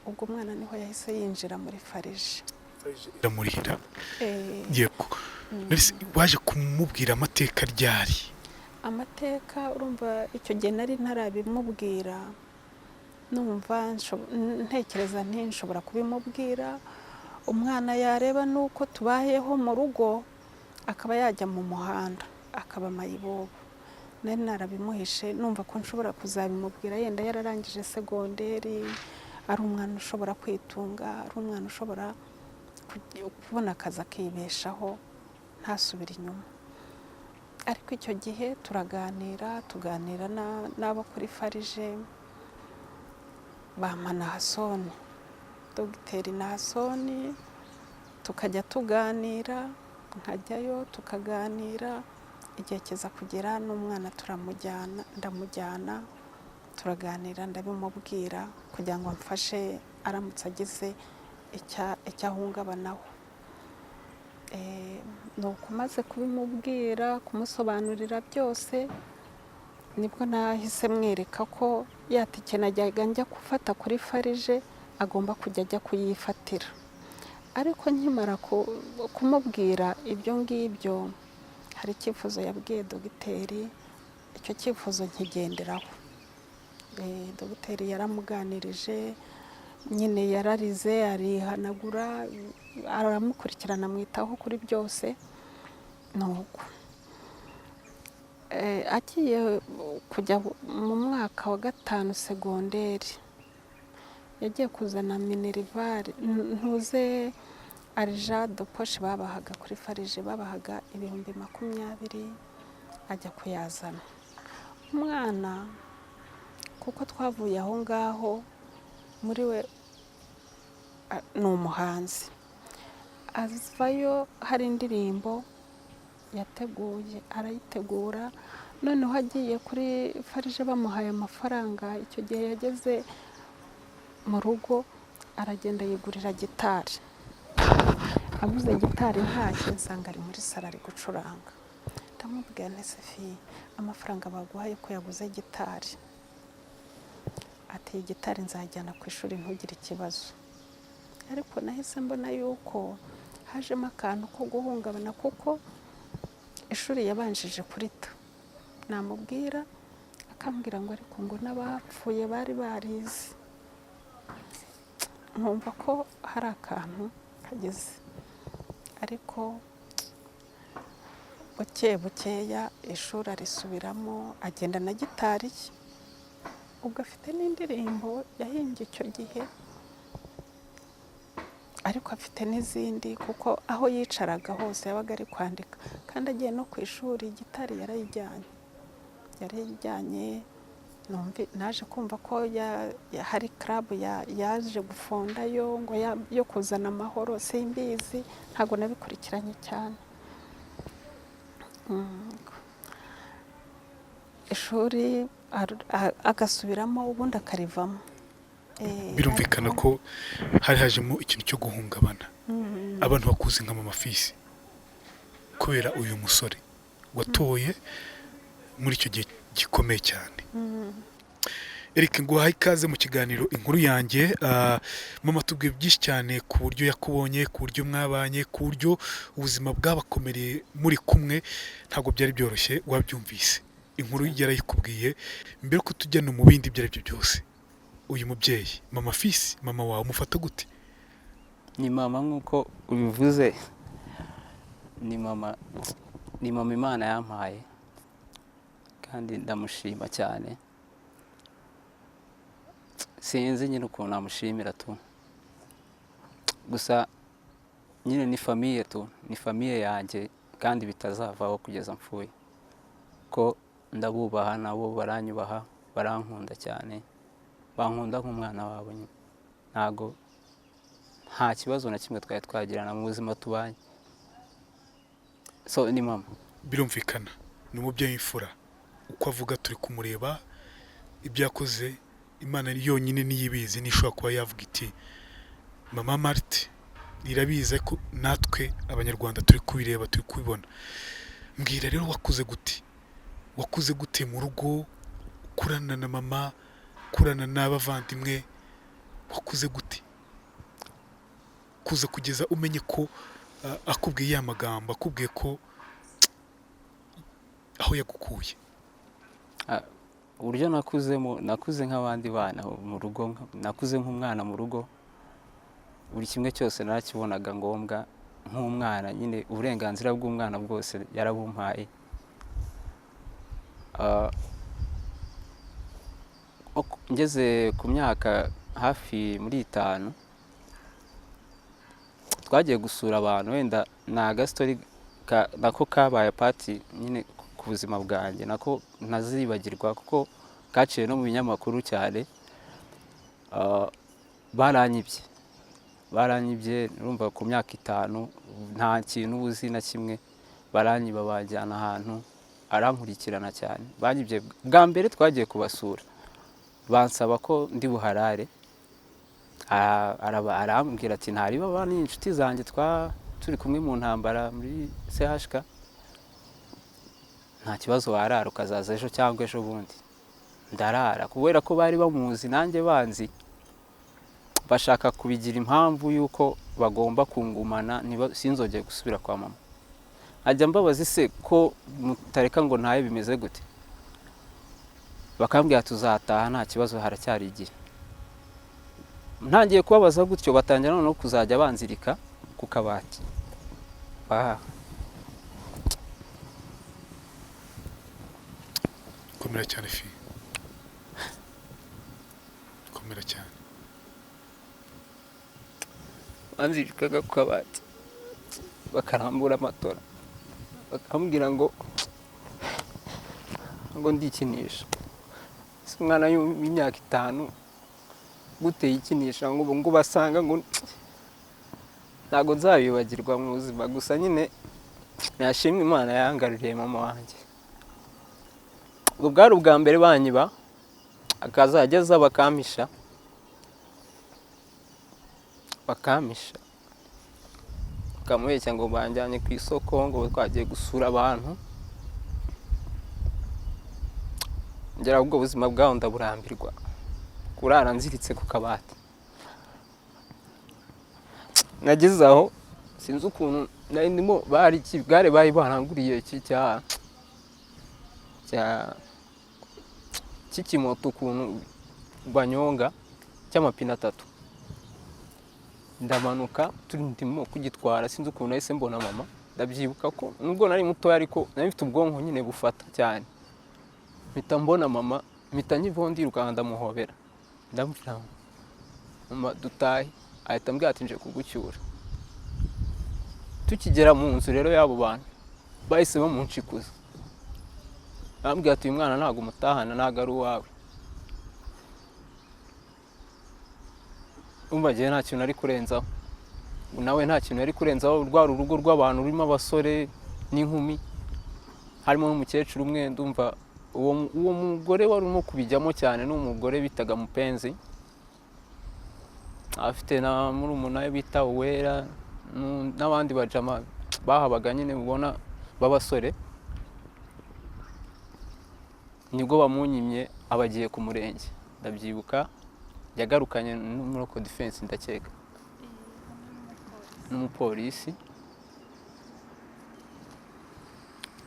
Ubwo umwana niho yahise yinjira muri Farije. Iramurihira. Yego. Waje kumubwira amateka ryari? Amateka urumva icyo gihe nari ntarabimubwira, numva ntekereza nshobora kubimubwira. Umwana yareba nuko tubayeho mu rugo, akaba yajya mu muhanda, akaba mayibobo. Nari narabimuhishe, numva ko nshobora kuzabimubwira yenda yararangije segonderi, ari umwana ushobora kwitunga, ari umwana ushobora kubona akazi akibeshaho ntasubira inyuma. Ariko icyo gihe tuganira n'abo kuri Farije, bampa na Hasoni, Dogiteri na Hasoni, tukajya tuganira, nkajyayo tukaganira. Igihe kiza kugera n'umwana ndamujyana, turaganira, ndabimubwira kugira ngo amfashe aramutse agize icyo ahungabanaho. Nuko maze kubimubwira, kumusobanurira byose, nibwo nahise mwereka ko yatike najyaga njya gufata kuri Farije agomba kujya ajya kuyifatira. Ariko nkimara kumubwira ibyo ngibyo, hari icyifuzo yabwiye Dogiteri, icyo cyifuzo nkigenderaho. Dogiteri yaramuganirije, nyine yararize arihanagura, aramukurikirana amwitaho kuri byose. Nuko agiye kujya mu mwaka wa 5 segonderi yagiye kuzana minerivare ntuze arija do poche babahaga kuri farije, babahaga 20,000 ajya kuyazana. Umwana kuko twavuye aho ngaho, muri we ni umuhanzi, azivayo hari indirimbo yateguye arayitegura, noneho agiye kuri farije bamuhaye amafaranga. Icyo gihe yageze mu rugo aragenda yigurira gitari, abuze gitari ntashye nsanga ari muri salo ari gucuranga. Ndamubwira nti Sophie, amafaranga baguhaye ko yaguze gitari? Ati gitari nzajyana ku ishuri ntugire ikibazo. Ariko nahise mbona yuko hajemo akantu ko guhungabana, kuko ishuri yabanjije kurita. Namubwira akambwira ngo ariko ngo n'abapfuye bari barize. Nkumva ko hari akantu kageze, ariko bukeya ishuri arisubiramo, agenda na gitari ye. Ubwo afite n'indirimbo yahimbye icyo gihe, ariko afite n'izindi, kuko aho yicaraga hose yabaga ari kwandika. Kandi agiye no ku ishuri gitari yarayijyanye. Naje kumva ko hari club yaje gufondayo ngo yo kuzana amahoro, simbizi, ntabwo nabikurikiranye cyane. Ishuri agasubiramo ubundi akarivamo. Birumvikana ko hari hajemo ikintu cyo guhungabana. Abantu bakuze nka mama Fisi kubera uyu musore watoye muri icyo gihe gikomeye cyane. Eric, ngo hayi kaze mu kiganiro inkuru yanjye. Mama tubwiye byinshi cyane ku buryo yakubonye, ku buryo mwabanye, ku buryo ubuzima bwabakomereye muri kumwe, ntabwo byari byoroshye, wabyumvise. Inkuru yarayikubwiye. Mbere ko tujya no mu bindi byari byo byose, uyu mubyeyi mama Fisi, mama wawe umufata gute? Ni mama nk'uko ubivuze, ni mama Imana yampaye, kandi ndamushima cyane. Sinzi nyine ukuntu namushimira tu, gusa nyine ni famiye tu, ni famiye yanjye, kandi bitazavaho kugeza mpfuye, ko ndabubaha nabo baranyubaha, barankunda cyane, bankunda nk'umwana wabo nyine. Ntago nta kibazo na kimwe twari twagirana mu buzima tubanye. So ni mama. Birumvikana ni umubyeyi w'imfura, uko avuga turi kumureba, ibyakoze Imana yonyine niyibizi, nishobora kuba yavuga iti mama Marthe irabiza ko natwe abanyarwanda turi kubireba, turi kubibona. Mbwira rero, wakuze gute mu rugo, kurana na mama, kurana n'abavandimwe, wakuze gute kuza kugeza umenye ko akubwiye ya magambo, akubwiye ko aho yagukuye? Uburyo nakuze nk'abandi bana mu rugo, nakuze nk'umwana mu rugo. Buri kimwe cyose narakibonaga ngombwa nk'umwana, nyine uburenganzira bw'umwana bwose yarabumpaye. Ngeze ku myaka hafi muri 5, twagiye gusura abantu, wenda na gastori nako kabaye pati nyine ku buzima bwanjye, nako ntazibagirwa kuko kaciye no mu binyamakuru cyane. Baranyibye urumva ku myaka 5 nta kintu uzi na kimwe, baranyiba bajyana ahantu, arankurikirana cyane. Banyibye bwa mbere twagiye kubasura, bansaba ko ndi buharare. Arambwira ati ntari baba ni inshuti zanjye turi kumwe mu ntambara muri CHK, nta kibazo warara ukazaza ejo cyangwa ejo bundi. Ndarara kubera ko bari bamuzi nanjye banzi, bashaka kubigira impamvu yuko bagomba kungumana, sinzongeye gusubira kwa mama. Ajya mbabazi se ko mutareka ngo ntaye bimeze gute? Bakambwira tuzataha nta kibazo, haracyari igihe. ntangiye kubabaza gutyo batangira no kuzajya banzirika ku kabati. Komera cyane fi. Komera cyane. Banzirikaga ku kabati bakarambura amatora bakambwira ngo ndikinisha. Umwana w'imyaka 5 guteye ikinisha ngo basanga ngo ntago nzabibagirwa mu buzima. Gusa nyine nashimwe Imana yangaruriye mama wanjye. Ubwo bwari ubwa mbere banyiba, akazageza bakamisha bakamubeshya ngo banjyanye ku isoko ngo twagiye gusura abantu. Ngera ubwo buzima bwaho ndaburambirwa, kurara nziritse ku kabati. Nageze aho sinzi ukuntu nari ndimo bari baranguriye iki cy'ikimoto ukuntu banyonga cy'amapine 3. Ndamanuka ndimo kugitwara, sinzi ukuntu nahise mbona mama. Ndabyibuka ko nubwo nari muto ariko nari mfite ubwonko nyine bufata cyane. Mpita mbona mama, mpita nyivuka ndamuhobera. Ndamubwira mama dutahe, ahita ambwira ati nje kugucyura. Tukigera mu nzu rero y'abo bantu bahise bamunshikuza. Bambwira ati uyu mwana ntago umutahana, ntago ari uwawe. Umbagiye nta kintu ari kurenzaho, nawe nta kintu ari kurenzaho. Rwa urugo rw'abantu rurimo abasore n'inkumi, harimo n'umukecuru umwe. Ndumva uwo mugore wari urimo kubijyamo cyane n'umugore bitaga Mupenzi, afite na murumuna we bita Uwera n'abandi bajama bahabaga nyine ubona b'abasore. Nibwo bamunyimye abagiye ku murenge. Ndabyibuka yagarukanye n'umuroko defense ndakeka n'umupolisi.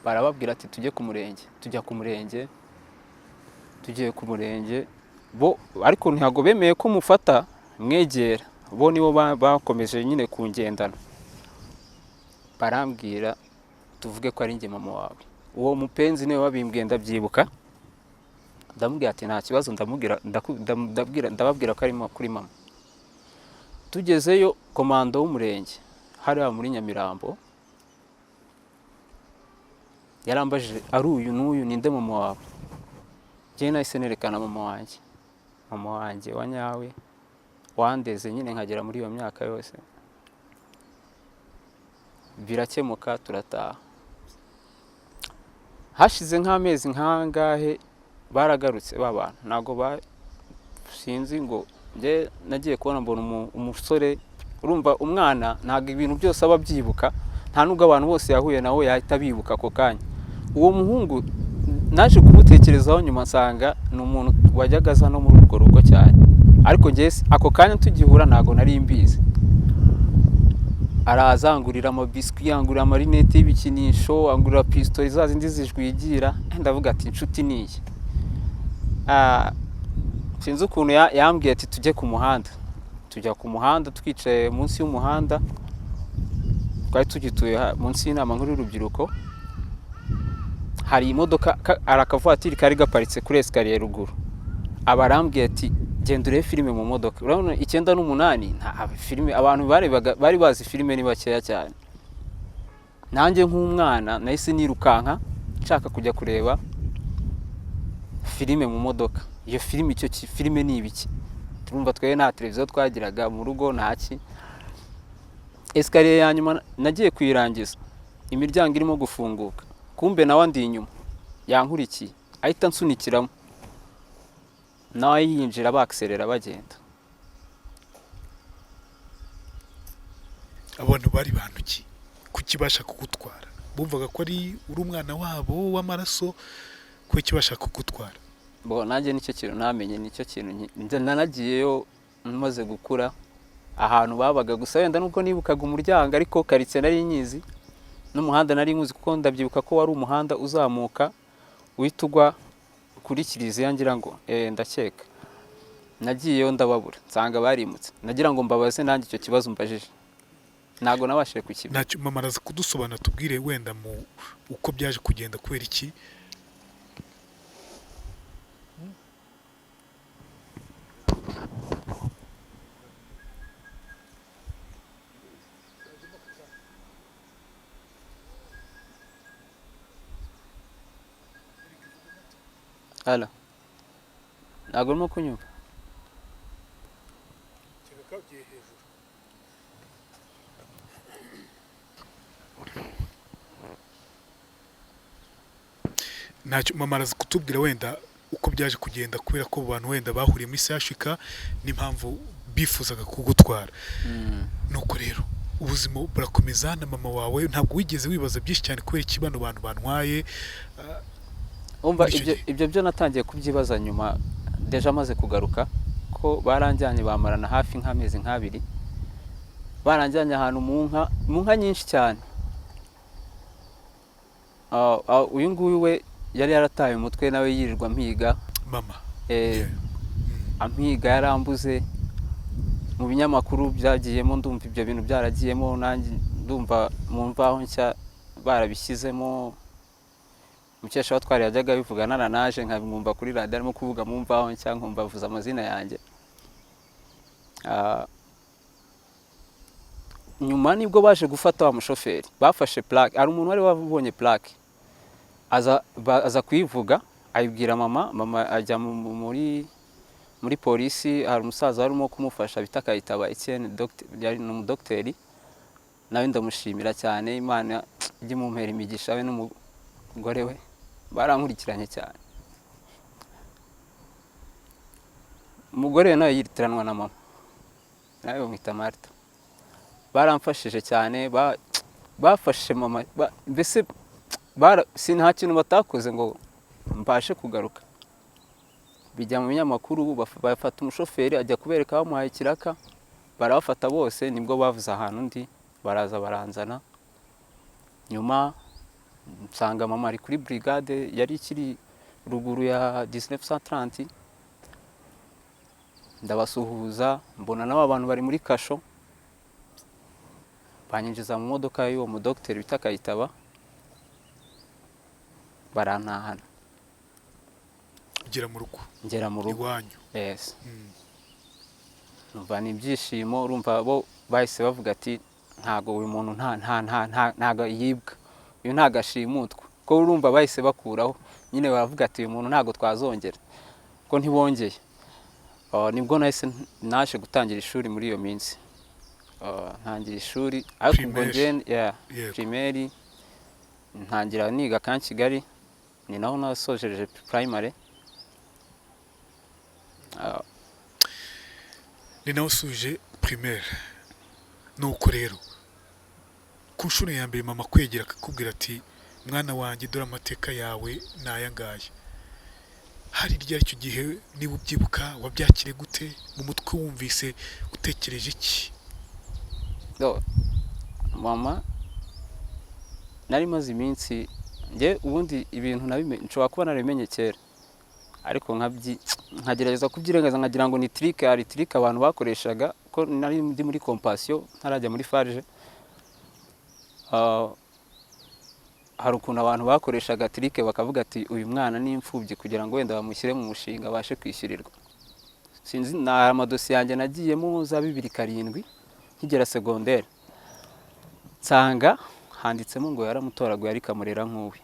Barababwira ati tujye ku murenge. Tujya ku murenge, tugiye ku murenge bo ariko ntago bemeye ko mufata mwegera. Bo nibo bakomeje nyine kungendana. Barambwira tuvuge ko ari nge mama wawe. Uwo Mupenzi niwe wabimbwiye ndabyibuka. Ndamubwira ati nta kibazo, ndababwira ko ari kuri mama. Tugezeyo komando w'umurenge hariya muri Nyamirambo yarambajije ari uyu n'uyu ninde mama wawe. Njye nahise nerekana mama wanjye wa nyawe wandeze nyine nkagera muri iyo myaka yose. Birakemuka turataha. Hashize nk'amezi nkangahe baragarutse babantu. Ntago sinzi ngo nje nagiye kubona mbona umusore. Urumva umwana ntago ibintu byose aba byibuka, nta nubwo abantu bose yahuye nawe yahita bibuka ako kanya. Uwo muhungu naje kumutekerezaho nyuma nsanga ni umuntu wajyaga aza no muri urwo rugo cyane, ariko njye ako kanya tugihura ntago nari mbizi. Arazangurira amabiswi, yangurira amarinete y'ibikinisho, angurira pistol zazindi zijwigira. Ndavuga ati inshuti niyi. Sinzi ukuntu yambwiye ati tujye ku muhanda. Tujya ku muhanda, twicaye munsi y'umuhanda. Twari tugituye munsi y'inama nkuru y'urubyiruko. Hari imodoka arakavuatiri kari gaparitse kuri escalier ruguru. Abarambwiye ati genda urebe filime mu modoka. Urabona 9 n'8 nta filime abantu bari bazi filime ni bakeya cyane. Nanjye nk'umwana nahise nirukanka nshaka kujya kureba filime mu modoka. Iyo filime icyo filime ni ibiki? Turumva twaye nta televiziyo twagiraga mu rugo ntaki. Escalier ya nyuma nagiye kwirangiza, imiryango irimo gufunguka. Kumbe nawe ndi inyuma yankurikiye ahita nsunikiramo. Nawe yinjira bakserera bagenda. Abantu bari bantuki kukibasha kugutwara. Bumvaga ko ari uri umwana wabo w'amaraso, ko kibasha kugutwara. Bo nanjye nicyo kintu namenye, nicyo kintu nanagiyeyo maze gukura ahantu babaga. Gusa wenda nuko nibukaga umuryango ariko karitse nari nyizi n'umuhanda nari nkuzi, kuko ndabyibuka ko wari umuhanda uzamuka uhitugwa kuri Kiliziya ngira ngo ndakeka. nagiyeyo ndababura nsanga barimutse nagira ngo mbabaze nanjye icyo kibazo mbajije ntago nabashije kukiba ntacyo mama araza kudusobanura tubwire wenda mu uko byaje kugenda kubera iki Hala ntago urimo kunyumva ntacyo mama araza kutubwira wenda uko byaje kugenda kubera ko abantu wenda bahuriye muri Sashika n'impamvu bifuzaga kugutwara nuko rero ubuzima burakomeza na mama wawe ntabwo wigeze wibaza byinshi cyane kubera iki bano bantu bantwaye umva ibyo byo natangiye kubyibaza nyuma deja amaze kugaruka ko baranjyanye bamarana hafi nk'amezi nk'abiri baranjyanye ahantu mu nka nyinshi cyane uyu nguyu we yari yarataye umutwe nawe yirirwa mpiga mama ampiga yarambuze mu binyamakuru byagiyemo ndumva ibyo bintu byaragiyemo nanjye ndumva mu mvaho nshya barabishyizemo mukesha twari yajyaga bivugana na naje nkabimwumva kuri radio arimo kuvuga mu mvaho nshya nkumva avuza amazina yanjye nyuma nibwo baje gufata wa mushoferi bafashe plaque ari umuntu wari wabonye plaque aza kuyivuga ayibwira mama ajya muri polisi hari umusaza warimo kumufasha bita Kayitaba Etienne yari n'umudokiteri nawe ndamushimira cyane Imana ijye mumpera imigisha we n'umugore we barankurikiranye cyane umugore we nawe yiritiranwa na mama nawe bamwita Marta baramfashije cyane bafashe mama mbese nta kintu batakoze ngo mbashe kugaruka bijya mu binyamakuru bafata umushoferi ajya kubereka bamuhaye ikiraka barabafata bose nibwo bavuze ahantu ndi baraza baranzana nyuma nsanga mama ari kuri brigade yari ikiri ruguru ya 1930 ndabasuhuza mbona nabo abantu bari muri kasho banyinjiza mu modoka y'uwo mudokiteri bita Kayitaba barantahana ngera mu rugo iwanyu yes numva ni ibyishimo urumva bo bahise bavuga ati ntago uyu muntu ntago yibwa uyu ntago ashimutwa ko urumva bahise bakuraho nyine baravuga ati uyu muntu ntago twazongera ko ntibongeye nibwo nahise naje gutangira ishuri muri iyo minsi ntangira ishuri ariko ubwo primaire ntangira niga kan Kigali ni naho nasojeje primary ni naho suje primaire nuko rero ku nshuro ya mbere mama kwegera akakubwira ati mwana wanjye dore amateka yawe naya ngaya hari ryari icyo gihe niba ubyibuka wabyakire gute mu mutwe wumvise utekereje iki mama nari maze iminsi nge ubundi ibintu nshobora kuba narabimenye kera ariko nkagerageza kubyirengaza nkagira ngo ni trick abantu bakoreshaga ko nari ndi muri compassion ntarajya muri farge hari ukuntu abantu bakoreshaga trick bakavuga ati uyu mwana ni imfubyi kugira ngo wenda bamushyire mu mushinga abashe kwishyurirwa sinzi na amadosiye yanjye nagiyemo za 2007 nkigera secondaire nsanga handitsemo ngo yaramutoraguye ariko amurera nk'uwe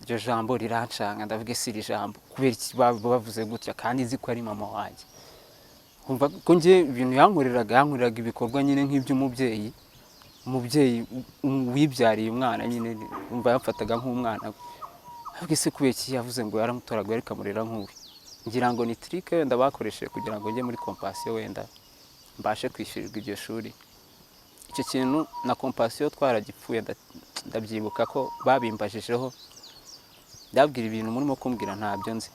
iryo jambo rirancanga ndavuga isi iri jambo kubera iki bavuze gutya kandi nzi ko ari mama wanjye umva ko ngiye ibintu yankoreraga ibikorwa nyine nk'iby'umubyeyi wibyariye umwana nyine umva yamfataga nk'umwana ndavuga isi kubera iki yavuze ngo yaramutoraguye ariko amurera nk'uwe ngira ngo ni trick wenda bakoresheje kugira ngo njye muri compassion wenda mbashe kwishyurirwa iryo shuri icyo kintu na compassion twaragipfuye ndabyibuka ko babimbajijeho ndabwira ibintu murimo kumbwira ntabyo nzi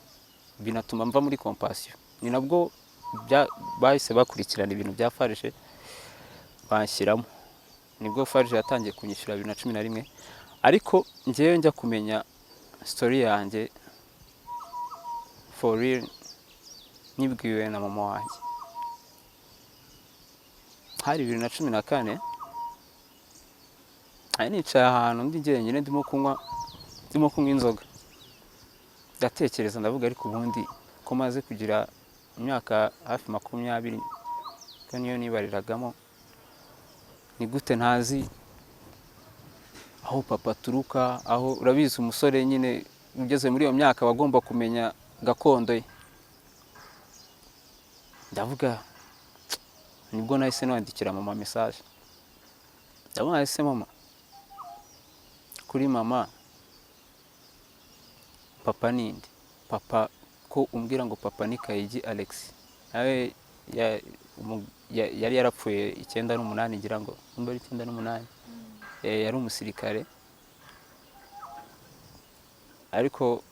binatuma mva muri compassion ni nabwo bahise bakurikirana ibintu bya farge banshyiramo nibwo farge yatangiye kunyishyura 2011 ariko ngewe njya kumenya story yanjye for real nyibwiwe na mama wanjye. Hari 2014 ari nicaye ahantu ndi jyenyine ndimo kunywa inzoga. Ndatekereza ndavuga ariko ubundi ko maze kugira imyaka hafi 20 ko niyo nibariragamo, ni gute ntazi aho papa turuka, aho urabizi umusore nyine ugeze muri iyo myaka bagomba kumenya gakondo ye. Ndavuga nibwo nahise nandikira mama message. Ndavuga ese mama, kuri mama papa ninde? Papa ko umbwira ngo papa ni Kayigi Alex. Nawe yari yarapfuye 98 ngira ngo numba 98. Yari umusirikare. Ariko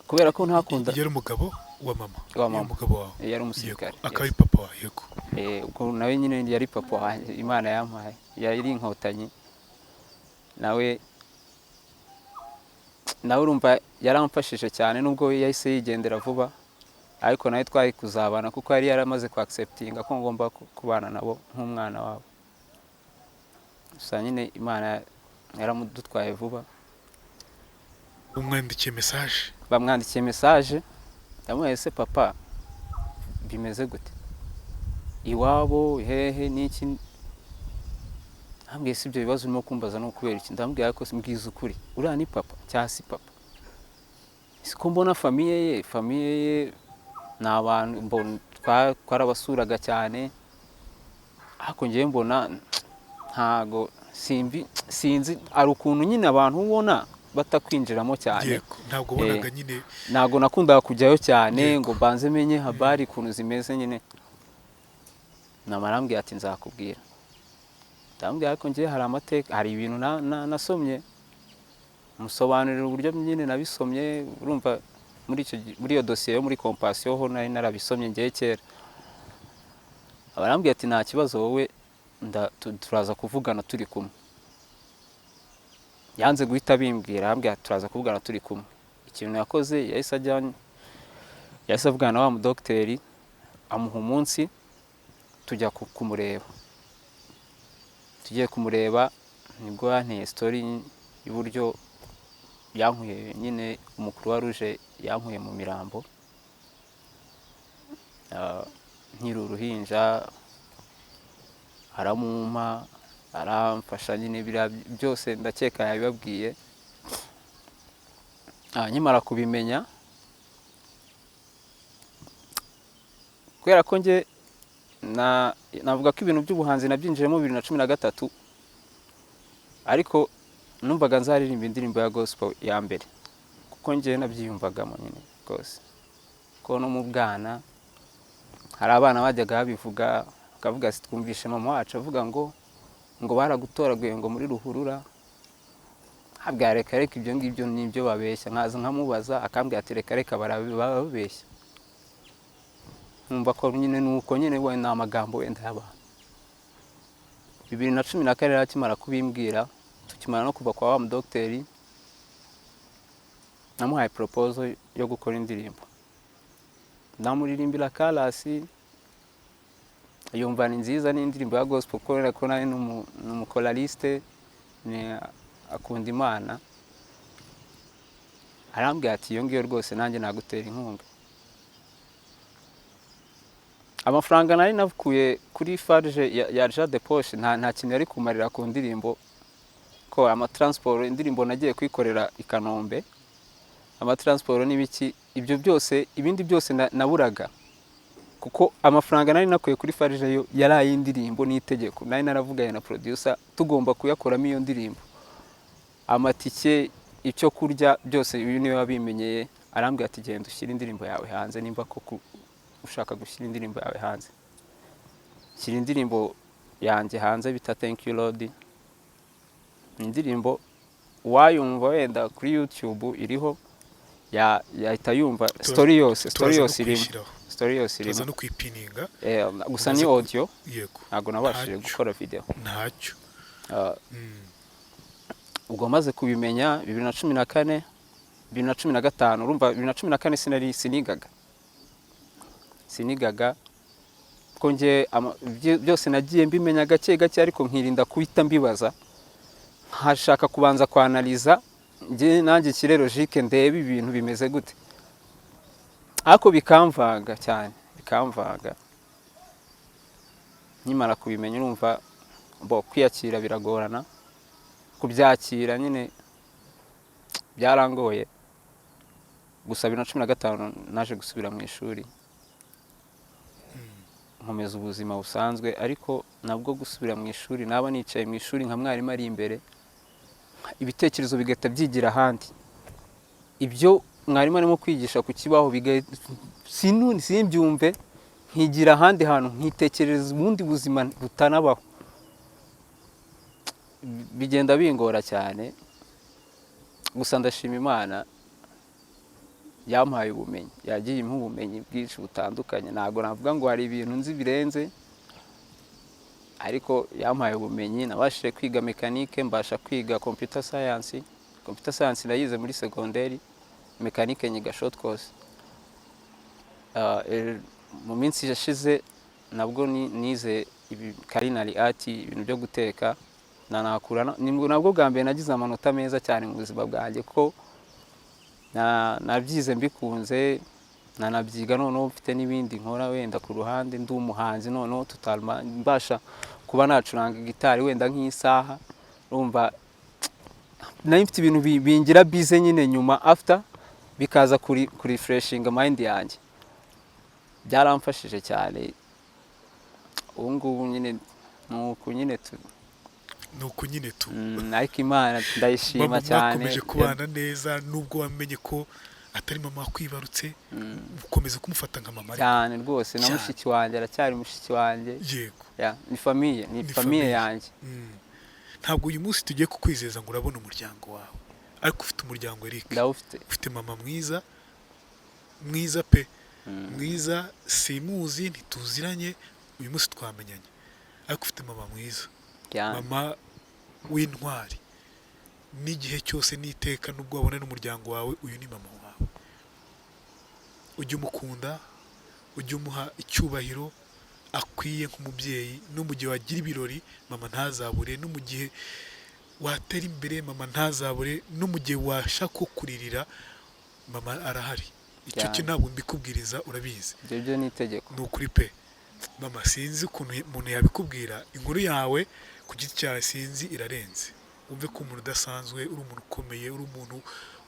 kubera ko ntakunda yari umugabo wa mama. Umugabo wawe yari umusirikare. Akari papa wa yego. Ubwo nawe nyine yari papa wanjye, Imana yampaye. Yari inkotanyi. Nawe urumva yaramfashije cyane nubwo yahise yigendera vuba, ariko nawe twari kuzabana kuko yari yaramaze ku acceptinga ko ngomba kubana nabo nk'umwana wabo. Gusa nyine Imana yaramudutwaye vuba. Umwandikiye message. Bamwandikiye message. Ndamubaza ese papa bimeze gute? Iwabo hehe niki? Ambwiye si ibyo bibazo urimo kumbaza no kubera iki? Ndambwiye ko simbwiza ukuri. Uriya ni papa cyangwa si papa? Siko mbona famiye ye n'abantu mbona twarabasuraga cyane. Ariko ngiye mbona ntago sinzi ari ukuntu nyine abantu ubona batakwinjiramo cyane. Ntabwo bonaga nyine. Ntago nakundaga kujyayo cyane ngo banze menye habari kuntu zimeze nyine. Namarambwiye ati nzakubwira. Ndambwiye ariko ngiye hari amateka, hari ibintu nasomye musobanurira uburyo nyine nabisomye. Urumva muri iyo dossier yo muri compassion ho nari narabisomye ngiye kera. Abarambwiye ati nta kibazo wowe turaza kuvugana turi kumwe. Yanze guhita bimbwira, arambwiye turaza kuvugana turi kumwe. Ikintu yakoze yahise avugana na wa mudokiteri amuha umunsi tujya kumureba. Tugiye kumureba nibwo yanteye story y'uburyo yankuye nyine umukuru wa RWEME yankuye mu Mirambo. Nkiri uruhinja aramumpa aramfasha nyine byose ndakeka yabibabwiye. Nyimara kubimenya kubera ko nge navuga ko ibintu by'ubuhanzi nabyinjiremo 2013, ariko numvaga nzaririmba indirimbo ya gospel ya mbere kuko nge nabyiyumvagamo nyine rwose. Ko no mu bwana hari abana bajyaga babivuga bakavuga ati twumvishe mama wacu avuga ngo baragutoraguye ngo muri ruhurura. Habwa reka ibyo ngibyo nibyo babeshya. Nkaza nkamubaza akambwira ati reka barabeshya. Numva ko nyine nuko nyine we na amagambo wenda y'abantu. 2014 akimara kubimbwira, tukimara no kuva kwa wa mudokiteri, namuhaye proposal yo gukora indirimbo. Namuririmbira kalasi, yumva ni nziza n'indirimbo ya gospel kubera ko nari n'umukoraliste ni akunda Imana. Arambwira ati iyo ngiyo rwose nanjye nagutera inkunga. Amafaranga nari navukuye kuri farge ya Jade Poche nta kintu yari kumarira ku ndirimbo, ko amatransport indirimbo nagiye kwikorera i Kanombe, amatransport n'ibiki ibyo byose ibindi byose naburaga, kuko amafaranga nari nakuye kuri farge yo yari ay'indirimbo n'itegeko. Nari naravuganye na producer tugomba kuyakoramo iyo ndirimbo. Amatike icyo kurya byose uyu niwe wabimenyeye. Arambwira ati genda ushyira indirimbo yawe hanze nimba koko ushaka gushyira indirimbo yawe hanze. Shyira indirimbo yanjye hanze bita Thank You Lord. Indirimbo wayumva wenda kuri YouTube iriho yahita yumva story yose irimo. Tuza no kwipininga. Gusa ni audio. Yego. Ntago nabashije gukora video. Ntacyo. Ubwo maze kubimenya 2014 2015 urumva 2014 sinigaga ko nge byose nagiye mbimenya gake gake ariko nkirinda kuhita mbibaza nkashaka kubanza kwanaliza nge nanjye kire logique ndebe ibintu bimeze gute ariko bikamvaga cyane bikamvaga nyimara kubimenya urumva bo kwiyakira biragorana kubyakira nyine byarangoye gusa 2015 naje gusubira mu ishuri nkomeza ubuzima busanzwe ariko nabwo gusubira mu ishuri naba nicaye mu ishuri nka mwarimu ari imbere ibitekerezo bigahita byigira ahandi ibyo mwarimu arimo kwigisha ku kibaho simbyumve nkigira ahandi hantu nkitekereza ubundi buzima butanabaho bigenda bingora cyane gusa ndashima Imana yampaye ubumenyi yagiye impa ubumenyi bwinshi butandukanye ntago navuga ngo hari ibintu nzi birenze ariko yampaye ubumenyi nabashije kwiga mekanike mbasha kwiga computer science nayize muri secondaire mekanike nyiga short course mu minsi yashize nabwo nize culinary art ibintu byo guteka nanakura nabwo bwa mbere nagize amanota meza cyane mu buzima bwanjye ko nabyize mbikunze nanabyiga noneho mfite n'ibindi nkora wenda ku ruhande ndi umuhanzi noneho totalement mbasha kuba nacuranga gitari wenda nk'isaha urumva nari mfite ibintu bingira bize nyine nyuma after bikaza kuri refreshing mind yanjye byaramfashije cyane ubu ngubu nyine nuko nyine ariko Imana ndayishima cyane mwakomeje kubana neza nubwo wamenye ko atari mama kwibarutse ukomeza kumufata nka mama cyane rwose na mushiki wanjye aracyari mushiki wanjye yego ni famille yanjye ntabwo uyu munsi tugiye kukwizeza ngo urabona umuryango wawe ariko ufite umuryango Eric ufite mama mwiza pe mwiza simuzi ntituziranye uyu munsi twamenyanye ariko ufite mama mwiza mama w'intwari n'igihe cyose niteka nubwo wabona n'umuryango wawe uyu ni mama wawe ujye umukunda ujye umuha icyubahiro akwiye nk'umubyeyi no mu gihe wagira ibirori mama ntazabure no mu gihe watera imbere mama ntazabure no mu gihe washaka kuririra mama arahari icyo cyo ntabwo mbikubwiriza urabizi ibyo ni itegeko ni ukuri pe mama sinzi ukuntu umuntu yabikubwira inkuru yawe ku giti cyawe sinzi irarenze wumve ko umuntu udasanzwe uri umuntu ukomeye uri umuntu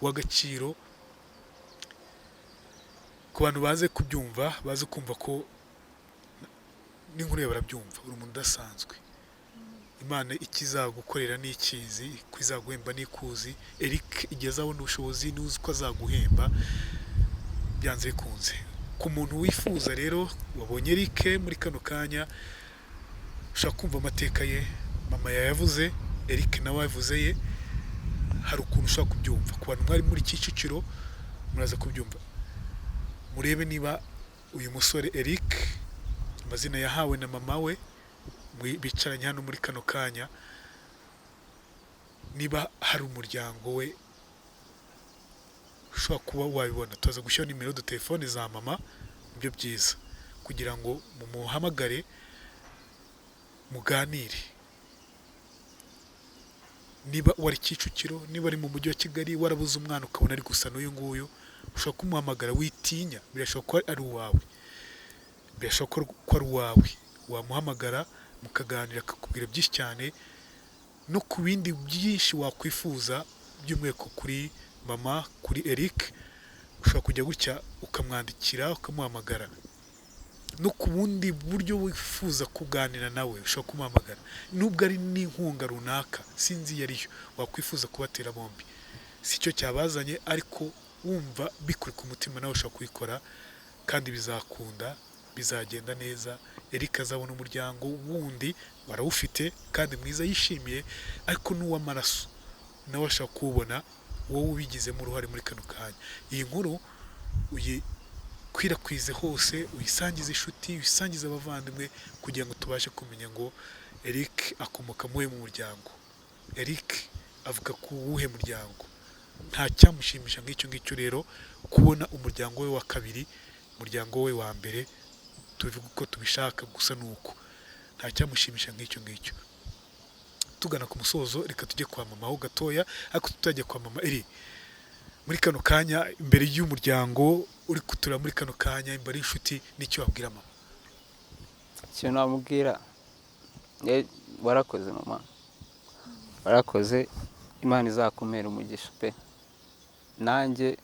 w'agaciro ku bantu baze kubyumva baze kumva ko n'inkuru yawe barabyumva uri umuntu udasanzwe Imana ikizagukorera n'ikizi kwizaguhemba n'ikuzi Eric igeze abona ubushobozi n'uzi ko azaguhemba byanze bikunze ku muntu wifuza rero wabonye Eric muri kano kanya ushaka kumva amateka ye mama yavuze Eric nawe yavuze ye hari ukuntu ushaka kubyumva ku bantu mwari muri Kicukiro muraza kubyumva murebe niba uyu musore Eric amazina yahawe na mama we bicaranye hano muri kano kanya niba hari umuryango we ushobora kuba wabibona tuza gushyira nimero de telefone za mama ibyo byiza kugira ngo mumuhamagare muganire niba wari Kicukiro niba ari mu mujyi wa Kigali warabuze umwana ukabona ari gusa n'uyu nguyu ushobora kumuhamagara witinya birashoboka ko ari uwawe birashoboka ko ari uwawe wamuhamagara mukaganira akakubwira byinshi cyane no ku bindi byinshi wakwifuza by'umweko kuri mama kuri Eric ushobora kujya gutya ukamwandikira ukamuhamagara no ku bundi buryo wifuza kuganira nawe ushobora kumuhamagara nubwo ari n'inkunga runaka sinzi yariyo wakwifuza kubatera bombi sicyo cyabazanye ariko wumva bikuri ku mutima nawe ushobora kubikora kandi bizakunda bizagenda neza Eric azabona umuryango wundi barawufite kandi mwiza yishimiye ariko n'uw'amaraso nawe ashaka kubona wowe ubigizemo uruhare muri kano kanya iyi nkuru uyikwirakwize hose uyisangize inshuti uyisangize abavandimwe kugira ngo tubashe kumenya ngo Eric akomoka muhe mu muryango Eric avuga ku wuhe muryango nta cyamushimisha nk'icyo ngicyo rero kubona umuryango we wa kabiri umuryango we wa mbere tubivuga uko tubishaka gusa nuko nta cyamushimisha nk'icyo ngicyo. Tugana ku musozo reka tujye kwa mama ho gatoya ariko tutajya kwa mama eri muri kano kanya imbere y'umuryango uri kutura muri kano kanya imbere y'inshuti n'icyo wabwira mama. icyo namubwira warakoze mama, warakoze, Imana izakumera umugisha pe. Nanjye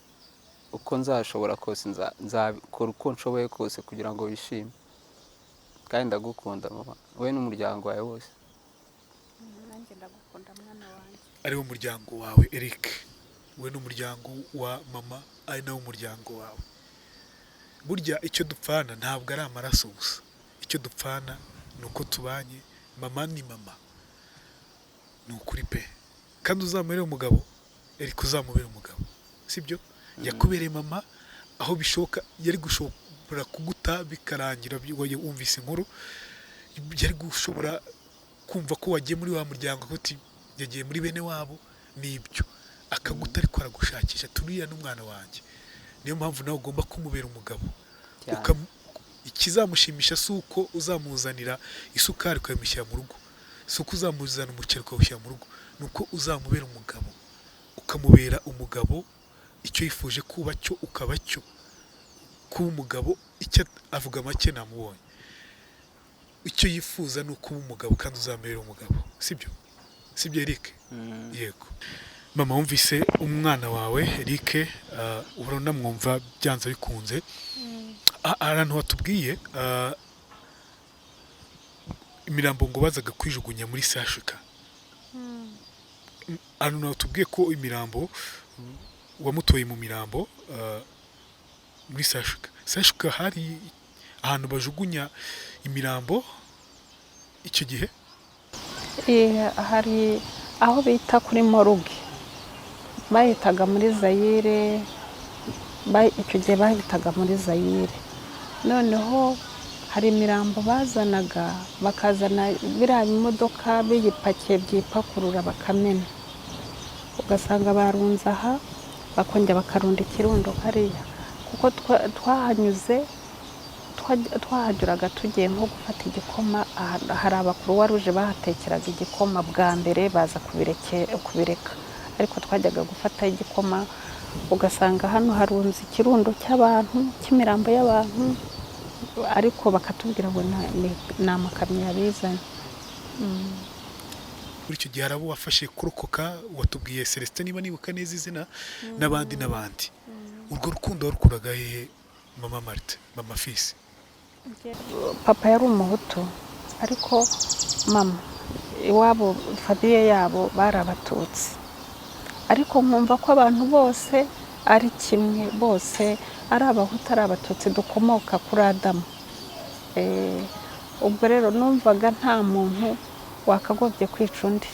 uko nzashobora kose nzakora uko nshoboye kose kugira ngo wishime, kandi ndagukunda mama, wowe n'umuryango wawe wose. Nanjye ndagukunda mwana wanjye. Ari wo muryango wawe Eric, we n'umuryango wa mama ari nawo umuryango wawe. Burya icyo dupfana ntabwo ari amaraso gusa, icyo dupfana ni uko tubanye. Mama ni mama, ni ukuri pe. Kandi uzamubere umugabo Eric, uzamubere umugabo, sibyo? Yakubereye mama aho bishoka, yari gushobora kuguta bikarangira wumvise inkuru, yari gushobora kumva ko wagiye muri wa muryango kuti yagiye muri bene wabo, nibyo akaguta ariko aragushakisha turiya n'umwana wanjye. Niyo mpamvu nawe ugomba kumubera umugabo. Ikizamushimisha si uko uzamuzanira isukari ukayimushyira mu rugo, si uko uzamuzana umuceri ukawushyira mu rugo, ni uko uzamubera umugabo, ukamubera umugabo. Icyo yifuje kuba cyo ukaba cyo, kuba umugabo. Icyo avuga make namubonye, icyo yifuza ni ukuba umugabo kandi uzamubera umugabo, sibyo? Sibyo Eric? Yego mama, wumvise umwana wawe Eric, urabona mwumva byanze bikunze. Ahantu watubwiye imirambo ngo bazaga kwijugunya muri Sashika. Ahantu watubwiye ko imirambo wamutoye mu mirambo muri Sashika. Sashika hari ahantu bajugunya imirambo icyo gihe? Hari aho bita kuri Moruge, bayitaga muri Zayire, icyo gihe bahitaga muri Zayire. Noneho hari imirambo bazanaga, bakazana biriya bimodoka biyipakiye byipakurura bakamena, ugasanga barunze aha bakongera bakarunda ikirundo hariya, kuko twahanyuze twahageraga tugiye nko gufata igikoma. Hari abakuru waruje bahatekeraga igikoma bwa mbere baza kubireka, ariko twajyaga gufata igikoma ugasanga hano harunze ikirundo cy'abantu, cy'imirambo y'abantu, ariko bakatubwira ngo ni amakamyo yabizanye. Muri icyo gihe hari abo wafashe kurokoka, watubwiye Celestin niba nibuka neza izina, n'abandi. Urwo rukundo warukuraga hehe mama Marthe, mama Fils? Papa yari umuhutu, ariko mama iwabo famiye yabo bari abatutsi, ariko nkumva ko abantu bose ari kimwe, bose ari abahutu ari abatutsi, dukomoka kuri Adamu. Ubwo rero numvaga nta muntu wakagombye kwica undi,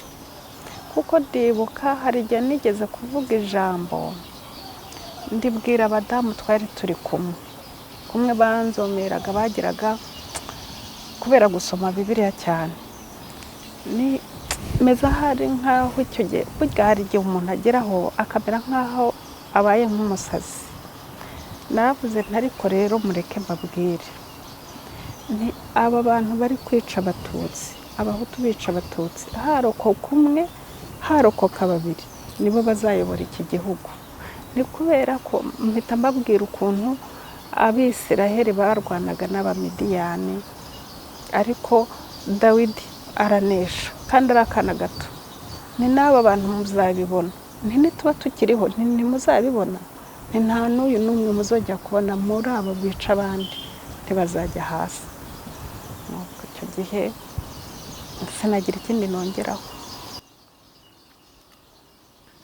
kuko ndibuka hari igihe nigeze kuvuga ijambo ndibwira abadamu twari turi kumwe banzomeraga, bagiraga kubera gusoma Bibiliya cyane. Ni meza hari nkaho icyo gihe burya hari igihe umuntu ageraho akamera nkaho abaye nk'umusazi. Naravuze ntariko rero mureke mbabwire, aba bantu bari kwica abatutsi, abahutu bica abatutsi, harokoka umwe harokoka babiri nibo bazayobora iki gihugu. Ni kubera ko mpita mbabwira ukuntu Abisiraheli barwanaga n'Abamidiyani, ariko Dawidi aranesha kandi ari akana gato. Ni n'aba bantu muzabibona, nituba tukiriho ntimuzabibona, ni nta n'uyu n'umwe muzojya kubona muri abo bica abandi, ntibazajya hasi. Icyo gihe sinagira ikindi nongeraho.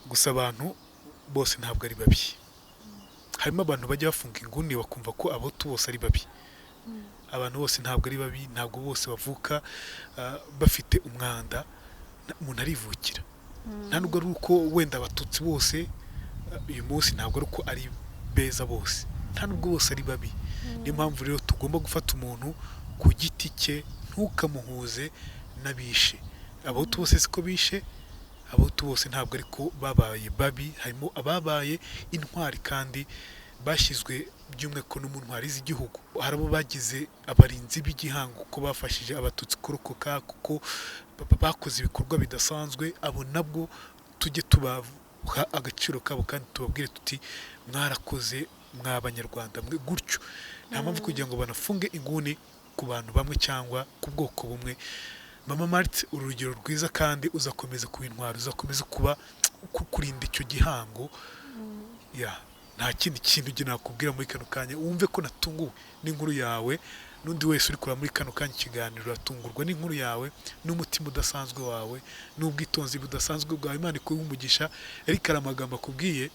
Gusa abantu bose ntabwo ari babi. Harimo abantu bajya bafunga inguni bakumva ko abahutu bose ari babi. Abantu bose ntabwo ari babi, ntabwo bose bavuka bafite umwanda. Umuntu arivukira. Nta nubwo ari uko wenda abatutsi bose uyu munsi ntabwo ari uko ari beza bose, nta nubwo bose ari babi. Niyo mpamvu rero tugomba gufata umuntu ku giti cye, ntukamuhuze n'abishe. Abahutu bose siko bishe, abahutu bose ntabwo ariko babaye babi, harimo ababaye intwari kandi bashyizwe by'umwihariko no mu ntwari z'igihugu. Hari abo bagize abarinzi b'igihango kuko bafashije abatutsi kurokoka, kuko bakoze ibikorwa bidasanzwe. Abo nabwo tujye tubaha agaciro kabo kandi tubabwire tuti mwarakoze mw'abanyarwanda mwe gutyo. Nta mpamvu kugira ngo banafunge inguni ku bantu bamwe cyangwa ku bwoko bumwe. Mama Marthe, urugero rwiza kandi uzakomeza kuba intwari, uzakomeza kuba kurinda icyo gihango. Nta kindi kintu ugiye nakubwira muri kano kanya. Wumve ko natunguwe n'inkuru yawe, n'undi wese uri kureba muri kano kanya ikiganiro atungurwa n'inkuru yawe, n'umutima udasanzwe wawe, n'ubwitonzi budasanzwe bwawe. Imana ikuhe umugisha. Ariko hari amagambo akubwiye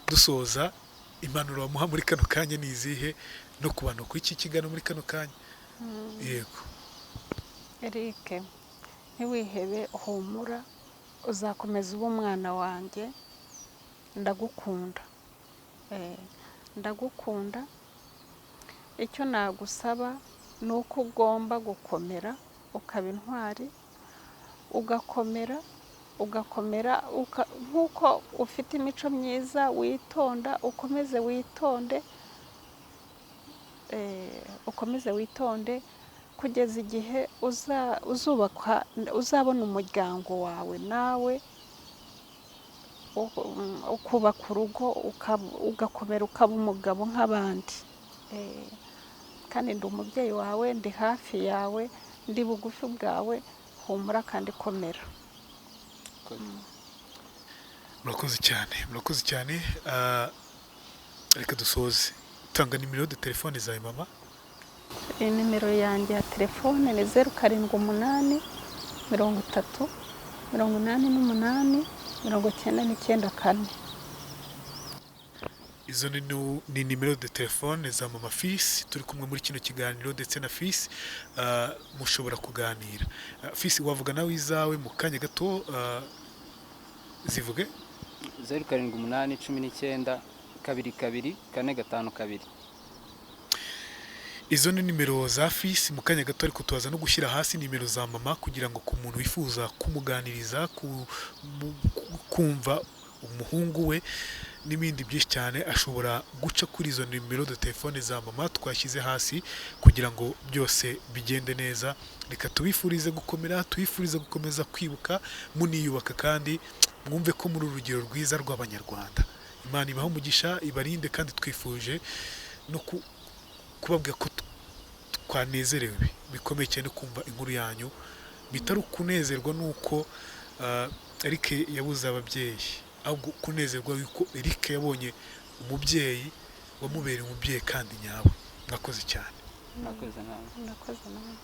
dusoza, impanuro wamuha muri kano kanya ni izihe, no ku bantu kuri iki kiganiro muri kano kanya? Yego Eric, ntiwihebe, humura, uzakomeza uba umwana wanjye, ndagukunda. Ndagukunda. Icyo nagusaba ni uko ugomba gukomera, ukaba intwari, ugakomera nk'uko ufite imico myiza, witonda, ukomeze witonde kugeza igihe uzabona umuryango wawe, nawe ukubaka urugo, ugakomera, ukaba umugabo nk'abandi. Kandi ndi umubyeyi wawe, ndi hafi yawe, ndi bugufi bwawe. Humura kandi komera. murakoze cyane. Reka dusoze. Tanga nimero de telefone zawe mama. Nimero yanjye ya telefone ni 078 30 88 9994. Izo ni nimero de telefone za mama Fils, turi kumwe muri kino kiganiro ndetse na Fils. Mushobora kuganira. Fils, wavuga nawe izawe mu kanya gato, zivuge. 078 19 22 452. Izo ni nimero za Fils mu kanya gato, ariko tubaza no gushyira hasi nimero za mama kugira ngo ku muntu wifuza kumuganiriza, kumva umuhungu we n'ibindi byinshi cyane, ashobora guca kuri izo nimero de telefone za mama twashyize hasi kugira ngo byose bigende neza. Reka tubifurize gukomera, tubifurize gukomeza kwibuka, muniyubaka kandi mwumve ko muri urugero rwiza rw'abanyarwanda. Imana ibaho umugisha, ibarinde, kandi twifuje no kubabwira ko twanezerewe bikomeye cyane kumva inkuru yanyu, bitari ukunezerwa nuko Eric yabuze ababyeyi, ahubwo kunezerwa yuko Eric yabonye umubyeyi wamubereye umubyeyi kandi nyawe. Mwakoze cyane. Murakoze nawe. Murakoze nawe.